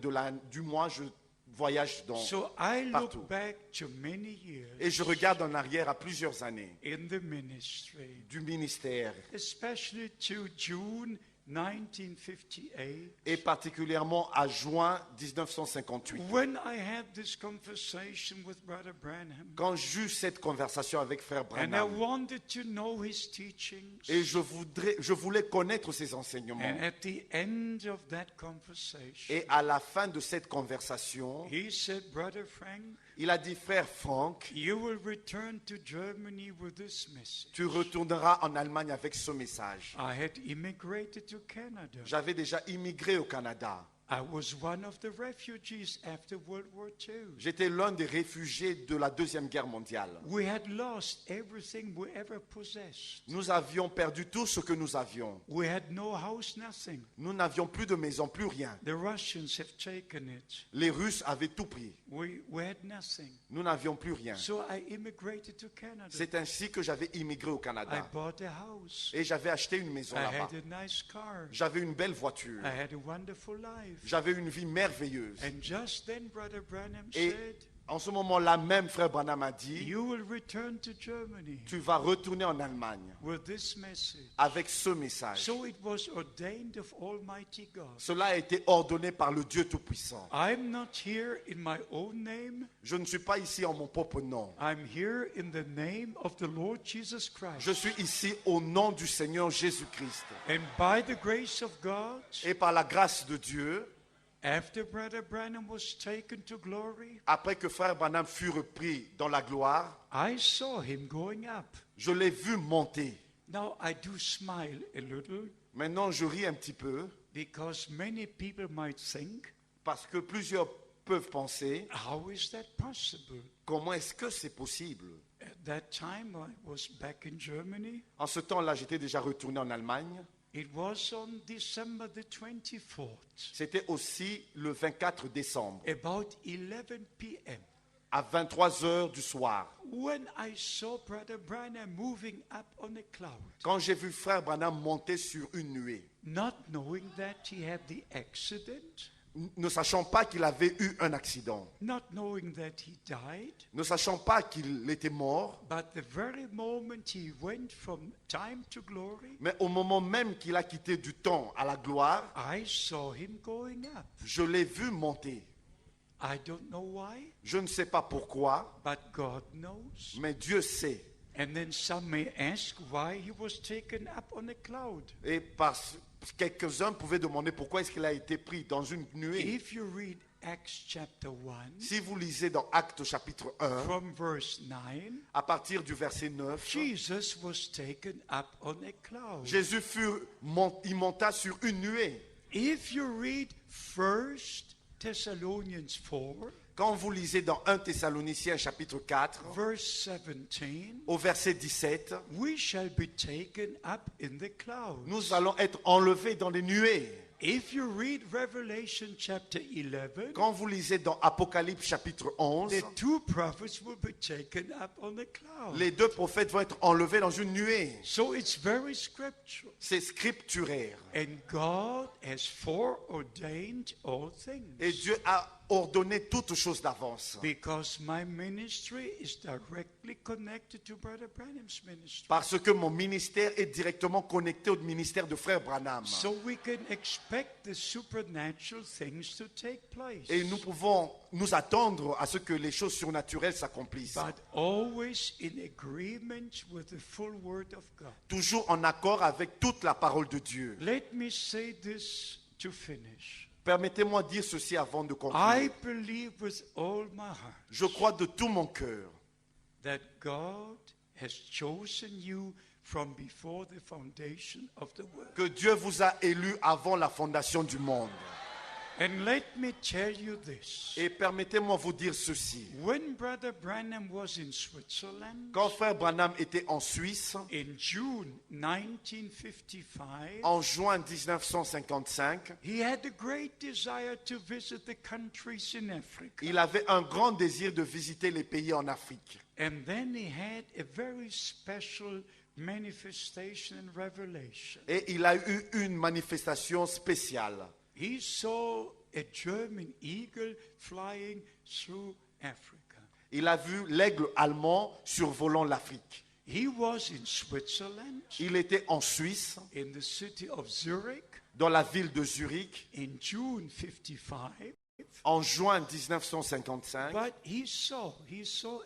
du mois, je voyage So I partout. look back to many years Et je regarde en arrière à plusieurs années in the ministry, du ministère. especially to June 1958, Et particulièrement à juin 1958. when I had this conversation with Brother Branham, Quand j'eus cette conversation avec frère and I Branham. wanted to know his teachings. Et je voulais connaître ses enseignements. And at the end of that conversation, Et à la fin de cette conversation, he said, Brother Frank, il a dit, frère Franck, you will return to Germany with this message. tu retourneras en Allemagne avec ce message. I had immigrated to Canada. J'avais déjà immigré au Canada. I was one of the refugees after World War II. J'étais l'un des réfugiés de la Deuxième Guerre mondiale. We had lost everything we ever possessed. Nous avions perdu tout ce que nous avions. We had no house, nothing. Nous n'avions plus de maison, plus rien. The Russians have taken it. Les Russes avaient tout pris. We had nothing. Nous n'avions plus rien. So I immigrated to Canada. C'est ainsi que j'avais immigré au I Canada. bought a house. Et j'avais acheté une maison I là-bas. had a nice car. J'avais une belle voiture. I had a wonderful life. J'avais une vie merveilleuse. And just then, Brother Branham Et said, en ce moment-là, même frère Branham a dit, you will return to Germany tu vas retourner en Allemagne with this message. avec ce message. So it was ordained of Almighty God. Cela a été ordonné par le Dieu Tout-Puissant. I'm not here in my own name. Je ne suis pas ici en mon propre nom. I'm here in the name of the Lord Jesus Christ. Je suis ici au nom du Seigneur Jésus-Christ. And by the grace of God, Et par la grâce de Dieu, after Brother Branham was taken to glory, après que frère Branham fut repris dans la gloire, I saw him going up. je l'ai vu monter. Now I do smile a little Maintenant, je ris un petit peu because many people might think, parce que plusieurs peuvent penser, how is that possible? comment est-ce que c'est possible? At that time I was back in Germany. En ce temps-là, j'étais déjà retourné en Allemagne. It was on December the 24th, C'était aussi le 24 décembre, about 11 p.m. à 23 heures du soir. when I saw Brother Branham moving up on a cloud, Quand j'ai vu frère Branham monter sur une nuée, not knowing that he had the accident, ne sachant pas qu'il avait eu un accident, not knowing that he died, ne sachant pas qu'il était mort, but the very moment he went from time to glory, mais au moment même qu'il a quitté du temps à la gloire, I saw him going up. je l'ai vu monter. I don't know why, Je ne sais pas pourquoi, but God knows. mais Dieu sait. And then some may ask why he was taken up on a cloud. Et quelques-uns pouvaient demander pourquoi est-ce qu'il a été pris dans une nuée. If you read Acts chapter 1, Si vous lisez dans Actes chapitre 1, from verse 9, à partir du verset 9, Jesus was taken up on a cloud. Jésus il monta sur une nuée. If you read 1 Thessalonians 4, Quand vous lisez dans 1 Thessaloniciens chapitre 4, verse 17, au verset 17, we shall be taken up in the clouds. nous allons être enlevés dans les nuées. If you read Revelation chapter 11, Quand vous lisez dans Apocalypse chapitre 11, the two prophets will be taken up on the cloud. les deux prophètes vont être enlevés dans une nuée. So it's very scriptural. C'est scripturaire. And God has foreordained all things. Et Dieu a ordonné toutes choses d'avance. Because my ministry is directly connected to Brother Branham's ministry. Parce que mon ministère est directement connecté au ministère de Frère Branham. So we can expect the supernatural things to take place. Et nous pouvons nous attendre à ce que les choses surnaturelles s'accomplissent. But always in agreement with the full word of God. Toujours en accord avec toute la parole de Dieu. Let me say this to finish. Permettez-moi de dire ceci avant de I conclure. believe with all my heart Je crois de tout mon cœur that God has chosen you from before the foundation of the world. que Dieu vous a élu avant la fondation du monde. And let me tell you this. Et permettez-moi vous dire ceci. When Brother Branham was in Switzerland Quand Frère Branham était en Suisse, in June 1955, en juin 1955, he had a great desire to visit the countries in Africa. il avait un grand désir de visiter les pays en Afrique. And then he had a very special manifestation and revelation. Et il a eu une manifestation spéciale. He saw a German eagle flying through Africa. Il a vu l'aigle allemand survolant l'Afrique. He was in Switzerland, Il était en Suisse, in the city of Zurich, dans la ville de Zurich, in June 55. en juin 1955, But he saw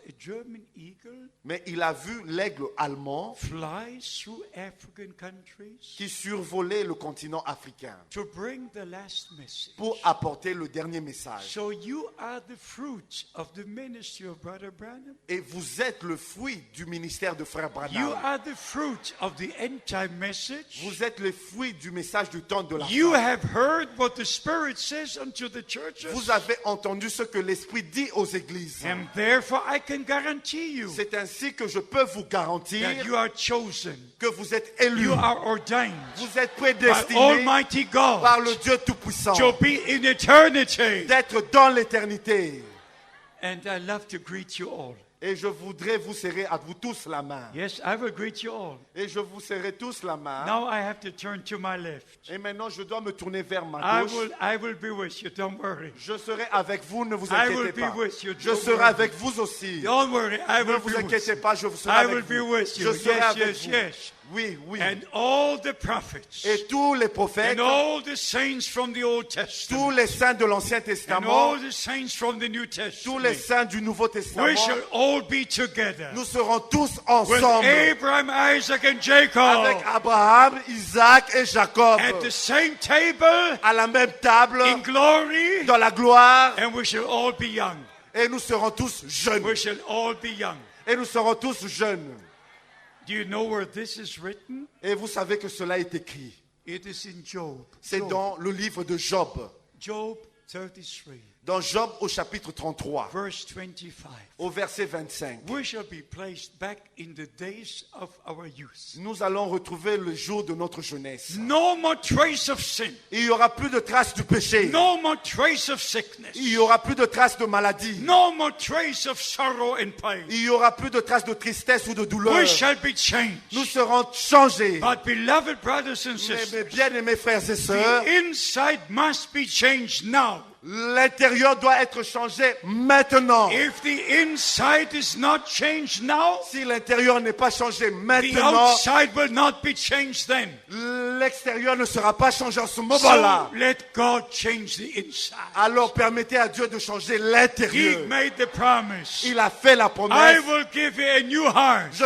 a German eagle mais il a vu l'aigle allemand fly through African countries qui survolait le continent africain to bring the last message. pour apporter le dernier message. So you are the fruit of the ministry of Brother Branham. Et vous êtes le fruit du ministère de Frère You Branham. are the fruit of the end time message. Vous êtes le fruit du message du temps de la You fin. have heard what the Spirit says unto the churches. Vous avez entendu ce que l'Esprit dit aux églises. And therefore I can guarantee you C'est ainsi que je peux vous garantir that you are chosen. que vous êtes élus. You are ordained Vous êtes by prédestinés Almighty par God le Dieu Tout-Puissant to be in eternity. d'être dans l'éternité. And I love to greet you all. Et je voudrais vous serrer à vous tous la main. Yes, I will greet you all. Et je vous serrai tous la main. Now I have to turn to my left. Et maintenant, je dois me tourner vers ma I gauche. will be with you. Don't worry. Je serai avec vous, ne vous I will inquiétez be pas. with you. Je Don't serai worry. avec vous aussi. Don't worry. I Ne will vous be with inquiétez you. pas, je serai I avec will be vous. with you. Je serai Yes, avec yes, vous. yes. Oui, oui. And all the prophets Et tous les prophètes, and all the saints from the Old tous Testament les saints de l'Ancien and Testament, all the saints from the New tous les Testament, saints du Nouveau we Testament, shall all be together nous serons tous with ensemble Abraham, Isaac, and avec Jacob Abraham, Isaac et Jacob at the same table à la même table in glory, dans la gloire, and we shall all be young. et nous serons tous jeunes. We shall all be young. Et nous serons tous jeunes. Do you know where this is written? Et vous savez que cela est écrit. It is in Job. C'est Job, dans le livre de Job. Job 33, Dans Job au chapitre 33, verse 25. au verset 25. We shall be placed back in the days of our youth. Nous allons retrouver le jour de notre jeunesse. No more trace of sin. Il n'y aura plus de traces du péché. No more trace of sickness. Il n'y aura plus de traces de maladie. No more trace of sorrow and pain. Il n'y aura plus de traces de tristesse ou de douleur. We shall be changed. Nous serons changés. But beloved brothers and Mais sisters, bien-aimés frères et sœurs, the inside must be changed now. L'intérieur doit être changé maintenant. If the inside is not changed now, Si l'intérieur n'est pas changé the maintenant, outside will not be changed then. l'extérieur ne sera pas changé en ce So moment-là. let God change the inside. Alors permettez à Dieu de changer He l'intérieur. made the promise. Il a fait la I promesse. will give you a new heart, Je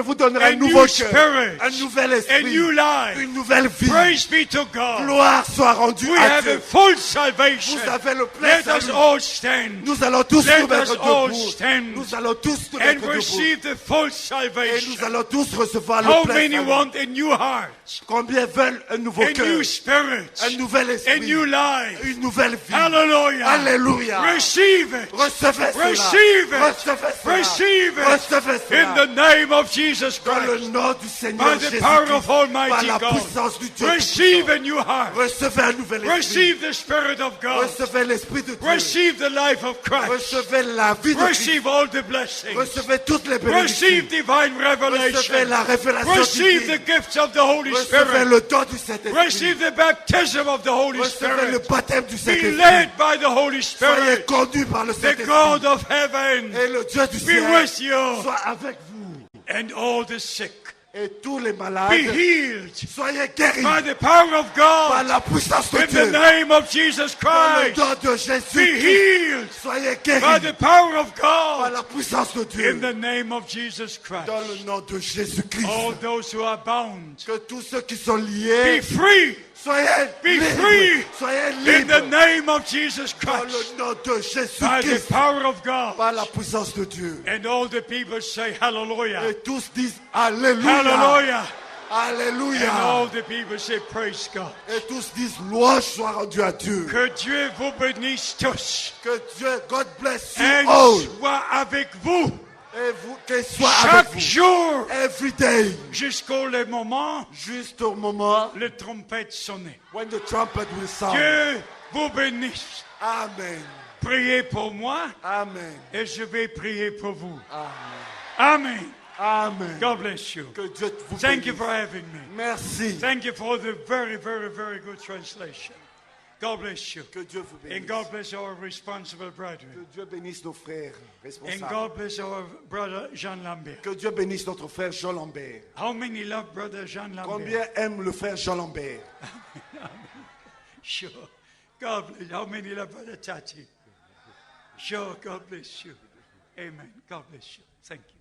vous donnerai a un nouveau new cœur, spirit, un nouvel a esprit, new life. une nouvelle vie. Praise be to God. Gloire soit rendue We à have a Dieu. full salvation. Vous avez le plein Let us salut. all stand Nous allons tous Let nous mettre us all debout. stand Nous allons tous nous and mettre debout. receive the full Et salvation. nous allons tous recevoir How le plein many salut. want a new heart, Combien veulent un nouveau a cœur, new spirit, un nouvel a esprit, new life? une nouvelle vie? Hallelujah. Alléluia. Receive it. Recevez cela. Receive it. Recevez cela. Receive it. Recevez In cela. the name of Jesus Dans le Christ. nom du By Seigneur the Jésus-Christ. power of Par Almighty la God. puissance du Dieu Receive tout-puissant. a new heart. Recevez un nouvel esprit. Receive the Spirit of God. Recevez l'esprit de Dieu. Receive the life of Christ. Recevez la vie de Christ. Receive all the blessings. Recevez toutes les bénédictions. Receive divine Recevez revelation. la révélation Receive the divine. gifts of the Holy Recevez Spirit. le don du Saint-Esprit. Receive the baptism of the Holy Recevez le Spirit. baptême du Be Saint-Esprit. led by the Holy Soyez Spirit. conduits par le The Saint-Esprit. God of heaven Et le Dieu du be ciel with you. soit avec vous. And all the sick Et tous les be malades, healed soyez guéris by the power of par God. la puissance de In the Dieu. name of Jesus Dans le Christ. nom de Be Jésus. healed Soyez by guéris the power of par God. la puissance de In Dieu. the name of Jesus Christ. Dans le nom de Jésus-Christ. All those who are bound Que tous ceux qui sont be liés, free. soyez Be libres. free. Soyez In the libres. name of Jesus Dans Christ. le nom de By the Jésus-Christ. power of God. Par la puissance de Dieu. And all the people say hallelujah. Et tous disent Alléluia. Hallelujah. And Alléluia. all the people say praise God. Et tous disent louange soit rendue à Dieu. Que Dieu vous bénisse tous. Que Dieu, God bless you Et all. soit avec vous Et vous, qu'il soit avec chaque vous. jour Every day. jusqu'au le moment Juste au moment le trompette sonnait. when the trumpet will sound. Dieu vous bénisse. Amen. Priez pour moi Amen. et je vais prier pour vous. Amen. Amen. Amen. God bless you. Que Dieu vous Thank you bénisse. for having me. Merci. Thank you for the very, very, very good translation. God bless you. Que Dieu vous And bénisse. God bless our responsible Que brethren. Dieu bénisse nos frères And responsables. God bless our brother Jean Lambert. Que Dieu bénisse notre frère Jean Lambert. How many love brother Jean Lambert? Combien aime le frère Jean Lambert? Sure. God bless. How many love brother Tati? Sure. God bless you. Amen. God bless you. Thank you.